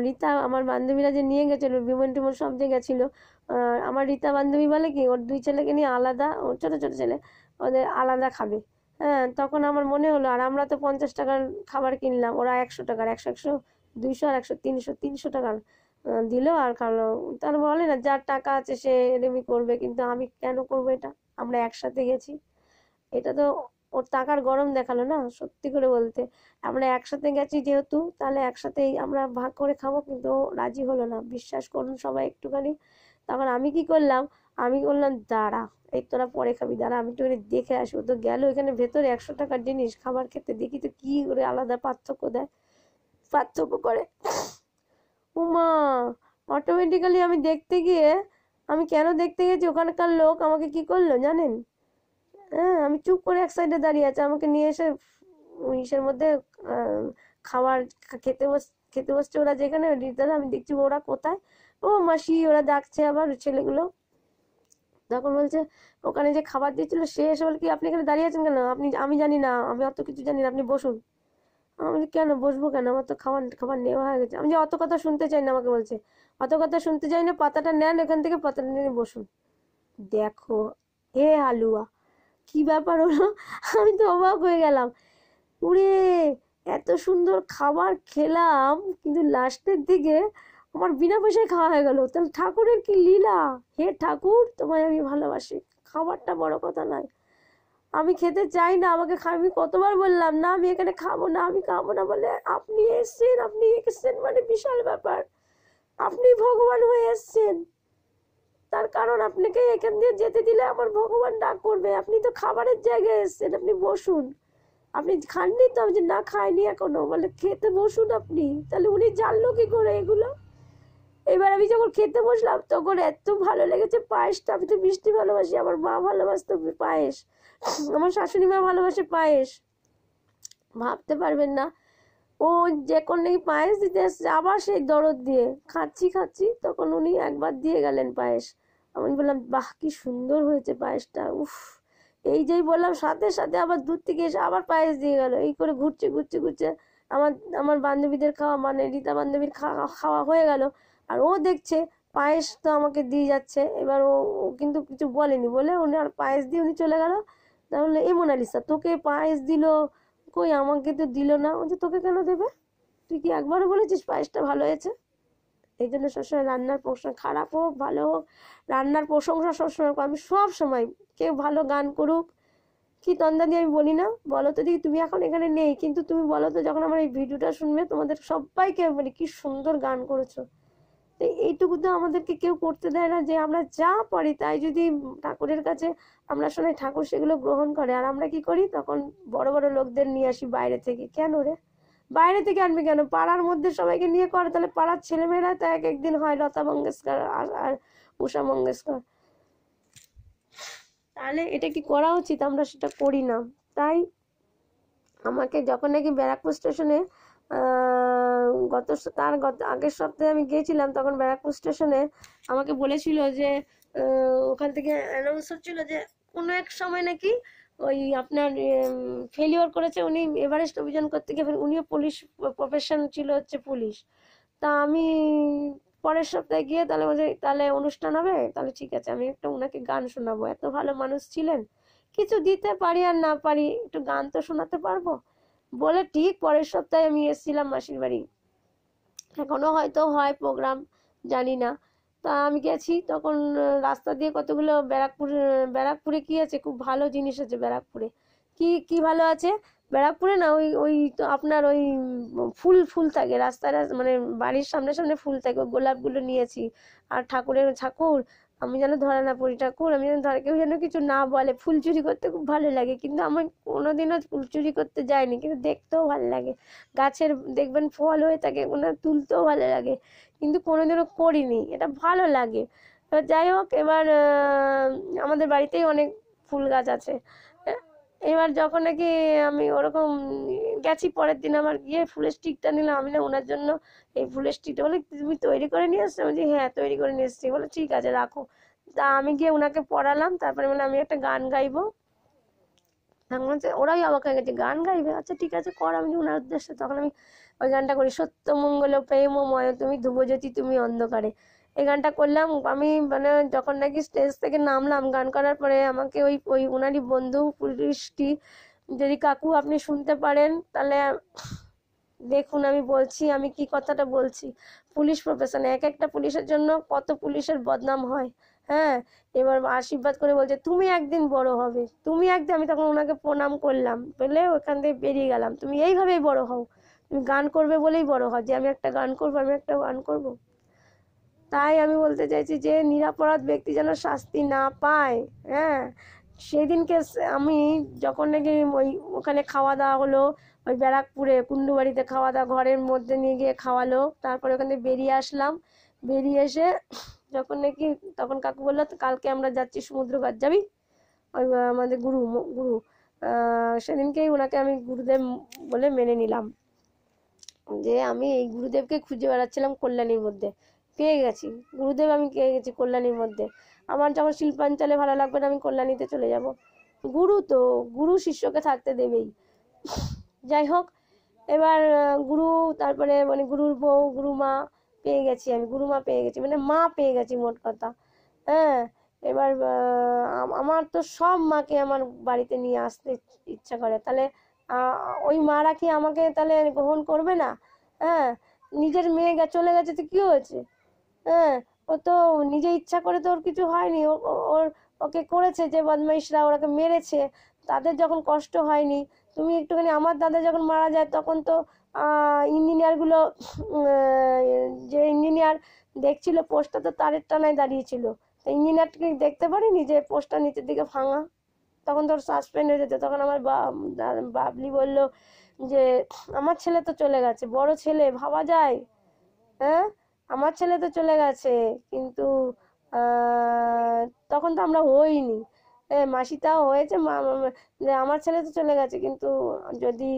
রীতা, আমার বান্ধবীরা যে নিয়ে গেছিলো, বিমন টিমন সব যে গেছিলো, আমার রীতা বান্ধবী বলে কি, ওর 2 ছেলেকে নিয়ে আলাদা, ওর ছোটো ছোটো ছেলে, ওদের আলাদা খাবে। হ্যাঁ, তখন আমার মনে হলো, আর আমরা তো 50 টাকার খাবার কিনলাম, ওরা 100 টাকার, 100 100 200 আর 100 300 টাকার দিল আর খাওয়ালো। তার বলে না, যার টাকা আছে সে এরমই করবে, কিন্তু আমি কেন করবো এটা? আমরা একসাথে গেছি, এটা তো ওর টাকার গরম দেখালো না, সত্যি করে বলতে, আমরা একসাথে গেছি যেহেতু, তাহলে একসাথেই আমরা ভাগ করে খাবো, কিন্তু ও রাজি হলো না, বিশ্বাস করুন সবাই একটুখানি। তখন আমি কি করলাম, আমি বললাম দাঁড়া, এই তোরা পরে খাবি, দাঁড়া আমি একটুখানি দেখে আসি। ও তো গেল এখানে ভেতরে 100 টাকার জিনিস খাবার খেতে, দেখি তো কি করে আলাদা পার্থক্য দেয়, পার্থক্য করে। উমা, অটোমেটিক্যালি আমি দেখতে গিয়ে, আমি কেন দেখতে গেছি, ওখানকার লোক আমাকে কি করলো জানেন? হ্যাঁ, আমি চুপ করে এক সাইডে দাঁড়িয়ে আছে, আমাকে নিয়ে এসে ইসের মধ্যে খাবার খেতে বসছে ওরা যেখানে, আমি দেখছি ওরা কোথায়, ও মাসি ওরা ডাকছে আবার ছেলেগুলো। তখন বলছে, ওখানে যে খাবার দিয়েছিল সে এসে বলে কি, আপনি এখানে দাঁড়িয়ে আছেন কেন? আমি জানি না, আমি অত কিছু জানি না, আপনি বসুন। আমি কেন বসবো, কেন, আমার তো খাবার খাবার নেওয়া হয়ে গেছে। আমি যে অত কথা শুনতে চাই না, আমাকে বলছে অত কথা শুনতে চাই না, পাতাটা নেন এখান থেকে, পাতাটা নিয়ে বসুন। দেখো এ হালুয়া, কি ব্যাপার হলো, আমি তো অবাক হয়ে গেলাম। উড়ে এত সুন্দর খাবার খেলাম, কিন্তু লাস্টের দিকে আমার বিনা পয়সায় খাওয়া হয়ে গেল। তাহলে ঠাকুরের কি লীলা! হে ঠাকুর, তোমায় আমি ভালোবাসি, খাবারটা বড় কথা নয়, আমি খেতে চাই না, আমাকে আমি কতবার বললাম না আমি এখানে খাবো না, আমি খাবো না, বলে আপনি এসছেন, আপনি এসছেন মানে বিশাল ব্যাপার, আপনি ভগবান হয়ে এসছেন, তার কারণ আপনাকে এখান দিয়ে যেতে দিলে আমার ভগবান ডাক করবে, আপনি তো খাবারের জায়গায় এসছেন, আপনি বসুন, আপনি খাননি তো? আমি যে না খাইনি এখনো, বলে খেতে বসুন আপনি। তাহলে উনি জানলো কি করে এগুলো? এবার আমি যখন খেতে বসলাম তখন এত ভালো লেগেছে পায়েসটা, আমি তো মিষ্টি ভালোবাসি, আমার মা ভালোবাসতো পায়েস, আমার শাশুড়ি মা ভালোবাসে পায়েস, ভাবতে পারবেন না। ও যখন নাকি পায়েস দিতে আসছে আবার সেই দরদ দিয়ে খাচ্ছি খাচ্ছি, তখন উনি একবার দিয়ে গেলেন পায়েস। আমি বললাম বাহ কি সুন্দর হয়েছে পায়েসটা, উফ। এই যেই বললাম সাথে সাথে আবার দূর থেকে এসে আবার পায়েস দিয়ে গেল। এই করে ঘুরছে ঘুরছে ঘুরছে আমার আমার বান্ধবীদের খাওয়া, মানে রীতা বান্ধবীর খাওয়া হয়ে গেল, আর ও দেখছে পায়েস তো আমাকে দিয়ে যাচ্ছে। এবার ও কিন্তু কিছু বলেনি, বলে উনি আর পায়েস দিয়ে উনি চলে গেল। তাহলে এই মোনালিসা তোকে পায়েস দিল, কই আমাকে তো দিল না। ও যে তোকে কেন দেবে, তুই কি একবারও বলেছিস পায়েসটা ভালো হয়েছে? এই জন্য সবসময় রান্নার প্রশংসা, খারাপ হোক ভালো হোক, রান্নার প্রশংসা সবসময়, আমি সব সময়, কেউ ভালো গান করুক কি তন্দা দিয়ে আমি বলি না, বলো তো দেখি, তুমি এখন এখানে নেই কিন্তু তুমি বলো তো যখন আমার এই ভিডিওটা শুনবে তোমাদের সবাইকে বলি কি সুন্দর গান করেছো। তো এইটুকু তো আমাদেরকে কেউ করতে দেয় না, যে আমরা যা পারি তাই যদি ঠাকুরের কাছে আমরা শোনাই, ঠাকুর সেগুলো গ্রহণ করে। আর আমরা কি করি তখন, বড় বড় লোকদের নিয়ে আসি বাইরে থেকে। কেন রে, বাইরে থেকে আনবে কেন, পাড়ার মধ্যে সবাইকে নিয়ে করে, তাহলে পাড়ার ছেলেমেয়েরা তো এক একদিন হয় লতা মঙ্গেশকর আর উষা মঙ্গেশকর। তাহলে এটা কি করা উচিত? আমরা সেটা করি না। তাই আমাকে যখন নাকি ব্যারাকপুর স্টেশনে গত আগের সপ্তাহে আমি গিয়েছিলাম, তখন ব্যারাকপুর স্টেশনে আমাকে বলেছিল যে ওখান থেকে অ্যানাউন্স হচ্ছিল যে কোনো এক সময় নাকি ওই আপনার ফেলিওর করেছে উনি, এভারেস্ট অভিযান করতে গিয়ে, উনিও পুলিশ প্রফেশন ছিল, হচ্ছে পুলিশ। তা আমি পরের সপ্তাহে গিয়ে তাহলে বলছে তাহলে অনুষ্ঠান হবে, তাহলে ঠিক আছে আমি একটা ওনাকে গান শোনাবো। এত ভালো মানুষ ছিলেন, কিছু দিতে পারি আর না পারি একটু গান তো শোনাতে পারবো বলে, ঠিক পরের সপ্তাহে আমি এসেছিলাম মাসির বাড়ি। এখনো হয়তো হয় প্রোগ্রাম, জানি না। তা আমি গেছি তখন, রাস্তা দিয়ে কতগুলো ব্যারাকপুরে কি আছে, খুব ভালো জিনিস আছে ব্যারাকপুরে। কি কি ভালো আছে ব্যারাকপুরে না, ওই ওই তো আপনার ওই ফুল ফুল থাকে রাস্তায়, মানে বাড়ির সামনে সামনে ফুল থাকে, ওই গোলাপগুলো নিয়েছি। আর ঠাকুর আমি যেন ধরা না পড়ি, ঠাকুর আমি যেন ধরা, কেউ যেন কিছু না বলে। ফুল চুরি করতে খুব ভালো লাগে, কিন্তু আমি কোনোদিনও ফুল চুরি করতে যাইনি, কিন্তু দেখতেও ভালো লাগে। গাছের দেখবেন ফল হয়ে থাকে, ওনার তুলতেও ভালো লাগে, কিন্তু কোনোদিনও করিনি, এটা ভালো লাগে। এবার যাই হোক, এবার আমাদের বাড়িতেই অনেক ফুল গাছ আছে। এবার যখন নাকি আমি ওরকম গেছি, পরের দিন আমার গিয়ে ফুলের স্টিকটা নিলাম, আমি না ওনার জন্য এই ফুলের স্টিকটা, বলে তুমি তৈরি করে নিয়ে এসছো? আমি বলছি হ্যাঁ তৈরি করে নিয়ে এসছি। বলে ঠিক আছে রাখো। তা আমি গিয়ে ওনাকে পড়ালাম, তারপরে বলে আমি একটা গান গাইবো। ওরাই অবাক হয়ে গেছে, গান গাইবে, আচ্ছা ঠিক আছে কর। আমি ওনার উদ্দেশ্যে তখন আমি ওই গানটা করি, সত্য মঙ্গল প্রেমময় তুমি ধ্রুবজ্যোতি তুমি অন্ধকারে, এই গানটা করলাম। আমি মানে যখন নাকি স্টেজ থেকে নামলাম গান করার পরে, আমাকে ওই ওই ওনারই বন্ধু পুলিশটি, যদি কাকু আপনি শুনতে পারেন তাহলে দেখুন আমি বলছি, আমি কি কথাটা বলছি। পুলিশ প্রফেশনে এক একটা পুলিশের জন্য কত পুলিশের বদনাম হয়। হ্যাঁ, এবার আশীর্বাদ করে বলছে তুমি একদিন বড় হবে, তুমি একদিন, আমি তখন ওনাকে প্রণাম করলাম, বলে ওখান থেকে বেরিয়ে গেলাম। তুমি এইভাবেই বড় হও, তুমি গান করবে বলেই বড় হও, যে আমি একটা গান করবো, আমি একটা গান করবো। তাই আমি বলতে চাইছি যে নিরপরাধ ব্যক্তি যেন শাস্তি না পায়। হ্যাঁ, সেদিনকে আমি যখন নাকি ওই ওখানে খাওয়া দাওয়া হলো, ওই ব্যারাকপুরে কুন্ডুবাড়িতে খাওয়া দাওয়া, ঘরের মধ্যে নিয়ে গিয়ে খাওয়ালো, তারপরে ওখান থেকে বেরিয়ে আসলাম। বেরিয়ে এসে যখন নাকি, তখন কাকু বললো কালকে আমরা যাচ্ছি সমুদ্রঘাট, যাবি? ওই আমাদের গুরু সেদিনকেই ওনাকে আমি গুরুদেব বলে মেনে নিলাম, যে আমি এই গুরুদেবকে খুঁজে বেড়াচ্ছিলাম কল্যাণীর মধ্যে, পেয়ে গেছি গুরুদেব, আমি পেয়ে গেছি কল্যাণীর মধ্যে। আমার যখন শিল্পাঞ্চলে ভালো লাগবে না, আমি কল্যাণীতে চলে যাব। গুরু তো, গুরু শিষ্যকে থাকতে দেবেই। যাই হোক, এবার গুরু, তারপরে মানে গুরুর বউ, গুরুমা পেয়ে গেছি, আমি গুরুমা পেয়ে গেছি, মানে মা পেয়ে গেছি মোট কথা। হ্যাঁ, এবার আমার তো সব মাকে আমার বাড়িতে নিয়ে আসতে ইচ্ছা করে। তাহলে ওই মারা কি আমাকে তাহলে গ্রহণ করবে না? হ্যাঁ, নিজের মেয়ে চলে গেছে তো কি হয়েছে? হ্যাঁ, ও তো নিজে ইচ্ছা করে তো ওর কিছু হয়নি, ওর ওকে করেছে যে বদমাইশরা, ওরাকে মেরেছে, তাদের যখন কষ্ট হয়নি। তুমি একটুখানি, আমার দাদা যখন মারা যায় তখন তো ইঞ্জিনিয়ারগুলো, যে ইঞ্জিনিয়ার দেখছিল পোস্টটা তো তারের টানায় দাঁড়িয়েছিল, তো ইঞ্জিনিয়ারকে দেখতে পারিনি যে পোস্টটা নিচের দিকে ভাঙা, তখন তোর সাসপেন্ড হয়ে যেত। তখন আমার বাবলি বলল যে আমার ছেলে তো চলে গেছে, বড় ছেলে, ভাবা যায়? হ্যাঁ, আমার ছেলে তো চলে গেছে, কিন্তু আহ, তখন তো আমরা হইনি। মাসিটাও হয়েছে, যে আমার ছেলে তো চলে গেছে, কিন্তু যদি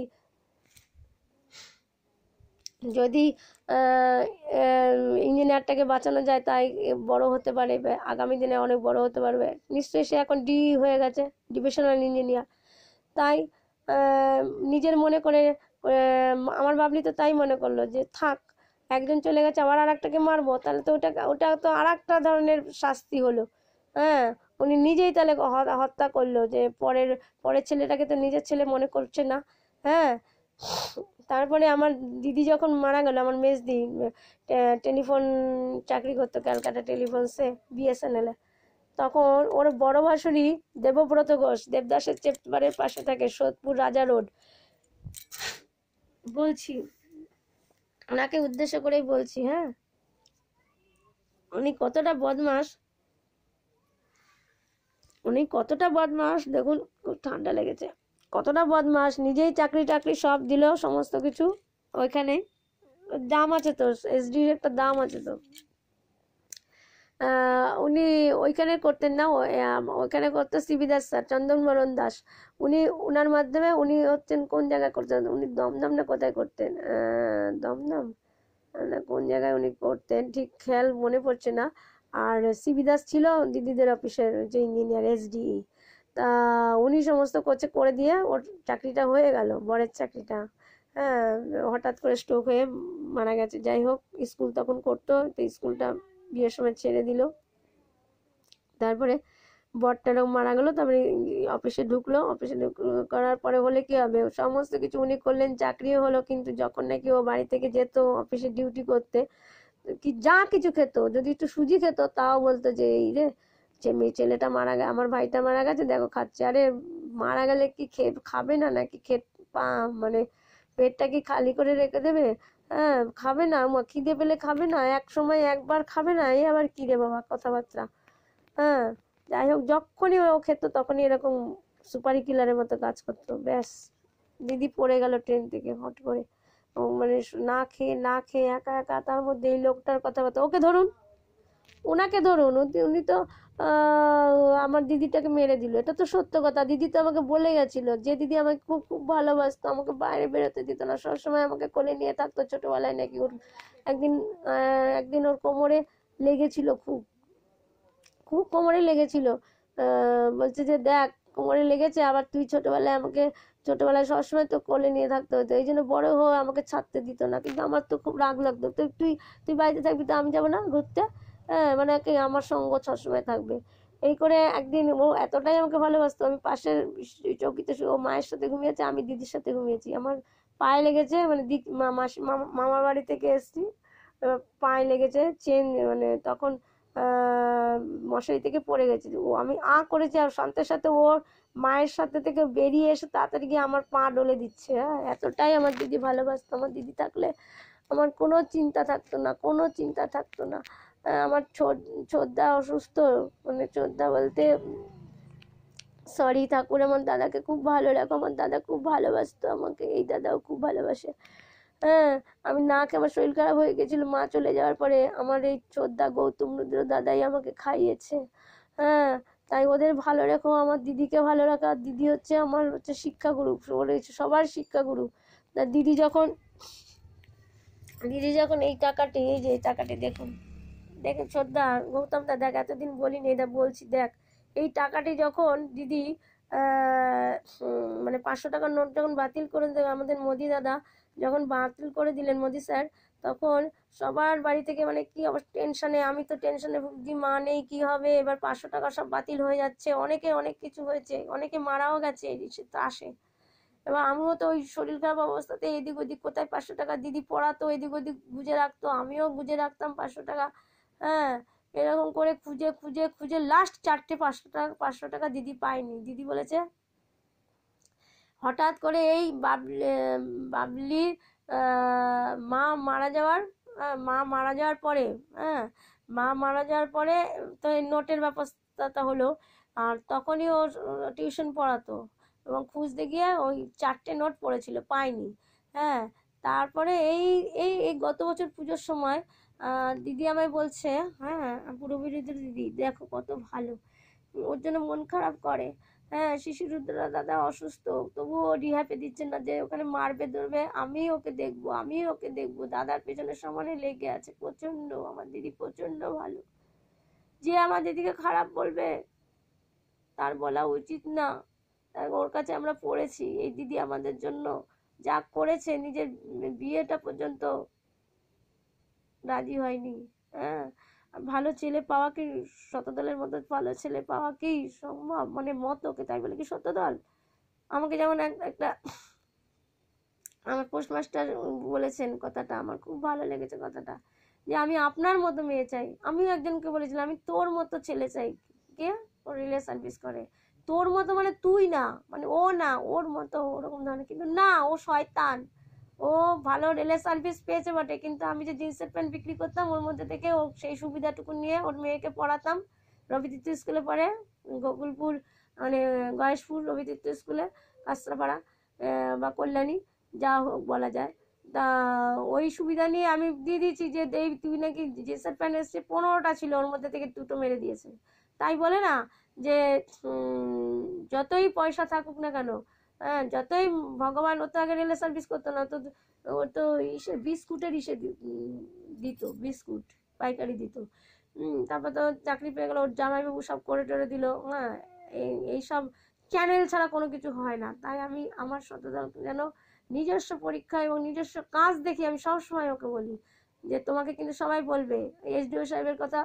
যদি ইঞ্জিনিয়ারটাকে বাঁচানো যায়, তাই বড় হতে পারে, আগামী দিনে অনেক বড় হতে পারবে নিশ্চয়ই। সে এখন হয়ে গেছে, ডিভিশনাল ইঞ্জিনিয়ার। তাই আহ, নিজের মনে করে আমার বাবলি তো তাই মনে করলো যে থাক, একজন চলে গেছে, আবার আর একটাকে মারবো, তাহলে তো ওটা ওটা তো আর একটা ধরনের শাস্তি হলো। হ্যাঁ, উনি নিজেই তাহলে হত্যা করলো, যে পরের ছেলেটাকে তো নিজের ছেলে মনে করছে না। হ্যাঁ, তারপরে আমার দিদি যখন মারা গেল, আমার মেজদি টেলিফোন চাকরি করতো ক্যালকাটা টেলিফোনসে, বিএসএনএল এ, তখন ওর বড় ভাসুরি দেবব্রত ঘোষ, দেবদাসের চেম্বারের পাশে থাকে, সোদপুর রাজা রোড, বলছি, ওনাকে উদ্দেশ্য করেই বলছি। হ্যাঁ, উনি কতটা বদমাস, দেখুন, খুব ঠান্ডা লেগেছে, কতটা বদমাস, নিজেই চাকরি টাকরি সব দিল, সমস্ত কিছু ওইখানে। দাম আছে তো, এসডির একটা দাম আছে তো। উনি ওইখানে করতেন না, ওইখানে করতো সিবি দাস স্যার, চন্দন বরণ দাস। উনি, ওনার মাধ্যমে উনি হচ্ছেন কোন জায়গায় করতেন, উনি দমদম না কোথায় করতেন, দমদম না কোন জায়গায় উনি করতেন ঠিক খেয়াল মনে পড়ছে না। আর সিবি দাস ছিল দিদিদের অফিসের যে ইঞ্জিনিয়ার, এসডিই। তা উনি সমস্ত করে দিয়ে ওর চাকরিটা হয়ে গেল, বরের চাকরিটা। হ্যাঁ, হঠাৎ করে স্ট্রোক হয়ে মারা গেছে। যাই হোক, স্কুল তখন করতো, তো স্কুলটা বিয়ের সময় ছেড়ে দিল। তারপরে বরটারও মারা গেলো, তারপরে অফিসে ঢুকলো, করার পরে হলে কি হবে, সমস্ত কিছু উনি করলেন, চাকরিও হলো। কিন্তু যখন নাকি ও বাড়ি থেকে যেত অফিসে ডিউটি করতে, কি যা কিছু খেত, যদি একটু সুজি খেত তাও বলতো যে এই রে, যে মেয়ে ছেলেটা মারা গেছে, আমার ভাইটা মারা গেছে, দেখো খাচ্ছে। আরে মারা গেলে কি খাবে না নাকি? মানে পেটটা কি খালি করে রেখে দেবে? হ্যাঁ, খাবে না, খিদে পেলে খাবে না, এক সময় একবার খাবে না, এই আবার কি রে বাবা কথাবার্তা। হ্যাঁ, যাই হোক, যখনই ও খেত তখনই এরকম সুপারি কিলারের মতো কাজ করতো। ব্যাস, দিদি পড়ে গেল ট্রেন থেকে হট করে, ও মানে না খেয়ে একা একা, তার মধ্যে এই লোকটার কথাবার্তা। ওকে ধরুন, ওনাকে ধরুন, উনি তো আমার দিদিটাকে মেরে দিল, এটা তো সত্য কথা। দিদি তো আমাকে বলে গেছিল, যে দিদি আমাকে খুব খুব ভালোবাসতো, আমাকে বাইরে বেরোতে দিত না, সবসময় আমাকে কোলে নিয়ে থাকতো। ছোটবেলায় নাকি ওর একদিন একদিন ওর কোমরে লেগেছিল, খুব খুব কোমরে লেগেছিল। বলছে যে দেখ, কোমরে লেগেছে, আবার তুই ছোটবেলায় সবসময় তো কোলে নিয়ে থাকতে হতো, এই জন্য বড় হয়ে আমাকে ছাড়তে দিত না। কিন্তু আমার তো খুব রাগ লাগতো, তো তুই তুই বাড়িতে থাকবি, তো আমি যাবো না ঘুরতে? হ্যাঁ, মানে আমার সঙ্গ সবসময় থাকবে। এই করে একদিন ও এতটাই আমাকে ভালোবাসতো, আমি পাশের চৌকিতে ও মায়ের সাথে ঘুমিয়েছে, আমি দিদির সাথে ঘুমিয়েছি, আমার পায়ে লেগেছে, মানে মামার বাড়ি থেকে এসছি, পায়ে লেগেছে চেন, মানে তখন মশারি থেকে পড়ে গেছে। আমি করেছি, আর শান্তের সাথে ওর মায়ের সাথে থেকে বেরিয়ে এসে তাড়াতাড়ি গিয়ে আমার পা ডলে দিচ্ছে। হ্যাঁ, এতটাই আমার দিদি ভালোবাসতো। আমার দিদি থাকলে আমার কোনো চিন্তা থাকতো না, কোনো চিন্তা থাকতো না। আমার ছোটদা অসুস্থ, মানে ছোটদা বলতে সরি ঠাকুর, আমার দাদাকে খুব ভালো রাখো, আমার দাদা খুব ভালোবাসতো আমাকে, এই দাদাও খুব ভালোবাসে। হ্যাঁ, আমি না খেয়ে আমার শরীর খারাপ হয়ে গেছিল মা চলে যাওয়ার পরে, আমার এই ছোটদা গৌতম রুদ্র দাদাই আমাকে খাইয়েছে। হ্যাঁ, তাই ওদের ভালো রেখো, আমার দিদিকে ভালো রাখা। দিদি আমার শিক্ষাগুরু, সবার শিক্ষাগুরু। তা দিদি যখন এই যে টাকাটি দেখুন, দেখেন ছোটদা, গৌতম দা দেখ, এতদিন বলিনি, এটা বলছি, দেখ এই টাকাটি যখন দিদি মানে 500 টাকার নোট যখন বাতিল করে দিলেন আমাদের মোদি দাদা, যখন বাতিল করে দিলেন মোদি স্যার, তখন সবার বাড়ি থেকে মানে কি অবস্থা, টেনশনে, আমি তো টেনশনে ভুগছি, মা নেই কি হবে, এবার 500 টাকা সব বাতিল হয়ে যাচ্ছে, অনেকে অনেক কিছু হয়েছে, অনেকে মারাও গেছে এই আসে। এবার আমিও তো ওই শরীর খারাপ অবস্থাতে এদিক ওদিক কোথায় 500 টাকা দিদি পড়াতো, এদিক ওদিক গুজে রাখতো, আমিও গুজে রাখতাম 500 টাকা। হ্যাঁ, এরকম করে খুঁজে খুঁজে খুঁজে লাস্ট 4টে 500 টাকা দিদি পাইনি। দিদি বলেছে হঠাৎ করে এই বাবলির মা মারা যাওয়ার পরে, হ্যাঁ, মা মারা যাওয়ার পরে তো এই নোটের ব্যবস্থাটা হলো। আর তখনই ও টিউশন পড়াতো এবং খুঁজতে গিয়ে ওই 4টে নোট পড়েছিল, পাইনি। হ্যাঁ, তারপরে এই এই এই গত বছর পুজোর সময় দিদি আমায় বলছে, হ্যাঁ, পূর্ববিরোধী দিদি দেখো কত ভালো, ওর জন্য মন খারাপ করে। হ্যাঁ, শিশুরুদ্রা দাদা অসুস্থ, তবুও রিহাবে দিচ্ছে না, যে ওখানে মারবে ধরবে, আমি ওকে দেখবো, দাদার পেছনে সমানে লেগে আছে। প্রচন্ড, আমার দিদি প্রচন্ড ভালো। যে আমার দিদিকে খারাপ বলবে তার বলা উচিত না। ওর কাছে আমরা পড়েছি, এই দিদি আমাদের জন্য যা করেছে, নিজের বিয়েটা পর্যন্ত রাজি হয়নি। হ্যাঁ, ভালো ছেলে পাওয়া কি, শতদলের মতো ভালো ছেলে পাওয়া কি সম্ভব? মানে মত ওকে, তাই বলে কি শতদল? আমাকে যেমন একটা আমার পোস্টমাস্টার বলেছেন কথাটা, আমার খুব ভালো লেগেছে কথাটা, যে আমি আপনার মতো মেয়ে চাই। আমিও একজনকে বলেছিলাম আমি তোর মতো ছেলে চাই। কে? ও রিলে সার্ভিস করে। তোর মতো মানে তুই না, মানে ও না, ওর মতো ওরকম ধরনের, কিন্তু না, ও শয়তান। ও ভালো রেলের সার্ভিস পেয়েছে বটে, কিন্তু আমি যে জিন্সের প্যান্ট বিক্রি করতাম ওর মধ্যে থেকে ও সেই সুবিধাটুকু নিয়ে ওর মেয়েকে পড়াতাম। রবিতীর্থ স্কুলে পড়ে, গোকুলপুর মানে গয়েশপুর রবিতীর্থ স্কুলে, কাঁচরাপাড়া বা কল্যাণী, যা হোক বলা যায়। তা ওই সুবিধা নিয়ে আমি দিয়ে দিয়েছি যে তুই নাকি জিন্সের প্যান্ট এসছে, 15টা ছিল, ওর মধ্যে থেকে 2টো মেরে দিয়েছে। তাই বলে না যে যতই পয়সা থাকুক না কেন, হ্যাঁ, যতই ভগবান, ও তো আগে রেলে সার্ভিস করতো না, তো ও তো বিস্কুটের দিত, বিস্কুট পাইকারি দিত। তারপর তো চাকরি পেয়ে গেল, ওর জামাইবাবু সব করে টরে দিল। হ্যাঁ, এইসব চ্যানেল ছাড়া কোনো কিছু হয় না। তাই আমি আমার শতদল যেন নিজস্ব পরীক্ষা এবং নিজস্ব কাজ দেখি, আমি সবসময় ওকে বলি যে তোমাকে কিন্তু সবাই বলবে। এসডিও সাহেবের কথা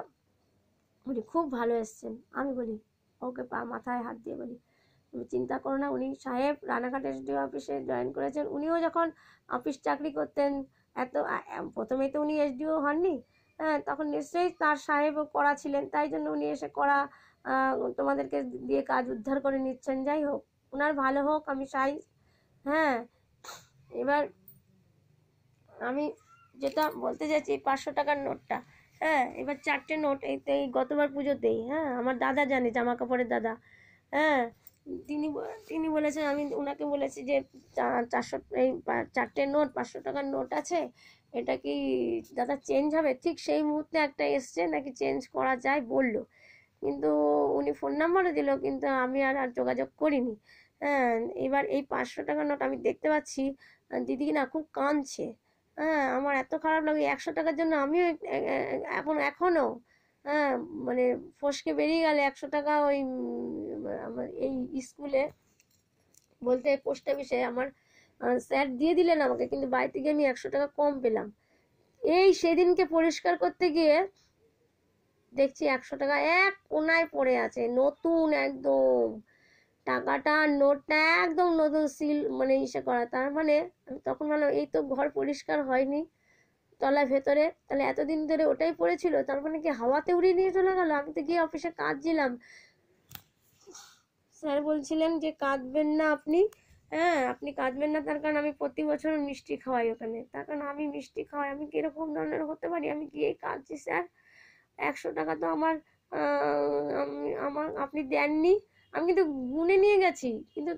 বলি, খুব ভালো এসছেন, আমি বলি ওকে মাথায় হাত দিয়ে বলি তুমি চিন্তা করো না, উনি সাহেব রানাঘাট এসডিও অফিসে জয়েন করেছেন। উনিও যখন অফিস চাকরি করতেন, প্রথমেই তো উনি এসডিও হননি, হ্যাঁ, তখন নিশ্চয়ই তার সাহেব করা ছিলেন, তাই জন্য উনি এসে করা তোমাদেরকে দিয়ে কাজ উদ্ধার করে নিচ্ছেন। যাই হোক, ওনার ভালো হোক, আমি চাই। হ্যাঁ, এবার আমি যেটা বলতে চাইছি, 500 টাকার নোটটা, হ্যাঁ, এবার 4টে নোট এই গতবার পুজোতেই, হ্যাঁ, আমার দাদা জানে, জামা কাপড়ের দাদা, হ্যাঁ, তিনি বলেছেন, আমি ওনাকে বলেছি যে 400 এই 4টে নোট 500 টাকার নোট আছে, এটা কি দাদা চেঞ্জ হবে? ঠিক সেই মুহূর্তে একটা এসছে নাকি চেঞ্জ করা যায় বলল, কিন্তু উনি ফোন নাম্বারও দিল, কিন্তু আমি আর যোগাযোগ করিনি। হ্যাঁ, এবার এই 500 টাকার নোট আমি দেখতে পাচ্ছি দিদি না খুব কাঁদছে। হ্যাঁ, আমার এত খারাপ লাগে, 100 টাকার জন্য আমিও এখনো, হ্যাঁ, মানে ফসকে বেরিয়ে গেলে 100 টাকা ওই আমার এই স্কুলে বলতে পোস্ট অফিসে আমার স্যার দিয়ে দিলেন আমাকে, কিন্তু বাড়িতে গিয়ে আমি 100 টাকা কম পেলাম। এই সেদিনকে পরিষ্কার করতে গিয়ে দেখছি 100 টাকা এক কোনায় পড়ে আছে, নতুন একদম, টাকাটা নোটটা একদম নতুন, সিল মানে ইসে করা। তার মানে আমি তখন ভাবলাম এই তো ঘর পরিষ্কার হয়নি তলায় ভেতরে, তাহলে এতদিন ধরে ওটাই পড়েছিল, তার মানে কি হাওয়াতে উড়িয়ে নিয়ে চলে গেল? আমি তো গিয়ে অফিসে কাঁদছিলাম। স্যার বলছিলেন যে কাঁদবেন না আপনি, হ্যাঁ, আপনি কাঁদবেন না, তার কারণ আমি প্রতি বছর মিষ্টি খাওয়াই ওখানে, তার কারণ আমি মিষ্টি খাওয়াই, আমি কিরকম ধরনের হতে পারি? আমি গিয়ে কাঁদছি, স্যার 100 টাকা তো আমার আপনি দেননি। আমি কিন্তু গুনে নিয়ে গেছি, কিন্তু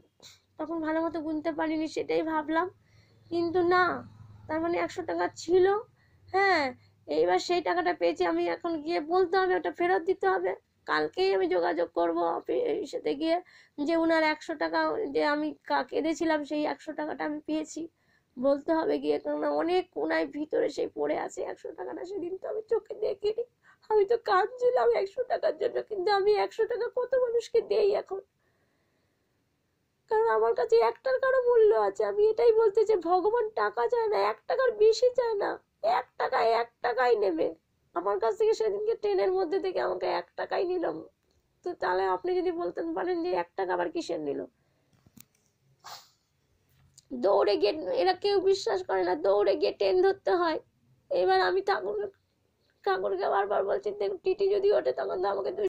তখন ভালো মতো গুনতে পারিনি, সেটাই ভাবলাম, কিন্তু না, তার মানে 100 টাকা ছিল। হ্যাঁ, এইবার সেই টাকাটা পেয়েছি, আমি এখন গিয়ে বলতে হবে ওটা ফেরত দিতে হবে। কালকেই আমি যোগাযোগ করবো অফিসেতে গিয়ে যে উনার 100 টাকা যে আমি কেঁদেছিলাম সেই 100 টাকাটা আমি পেয়েছি, বলতে হবে গিয়ে, কারণ অনেক কোনায় ভিতরে সেই পড়ে আছে 100 টাকাটা, সেদিন তো আমি চোখে দেখিনি। আমি তো কাঁদছিলাম 100 টাকার জন্য, কিন্তু আমি 100 টাকা কত মানুষকে দেই এখন, কারণ আমার কাছে একটার কারো মূল্য আছে। আমি এটাই বলতে চাই, ভগবান টাকা চায় না, 1 টাকার বেশি চায় না, 1 টাকাই নেবে। আমার কাছ থেকে সেদিনকে ট্রেনের মধ্যে থেকে আমাকে 1 টাকাই নিলাম, তো তাহলে আপনি যদি বলতেন পারেন যে 1 টাকা আবার কিসের নিল? দৌড়ে গিয়ে, এরা কেউ বিশ্বাস করে না, দৌড়ে গিয়ে ট্রেন ধরতে হয়। এবার আমি ঠাকুরকে বারবার বলছি, টিটি যদি ওঠে তখন তো আমাকে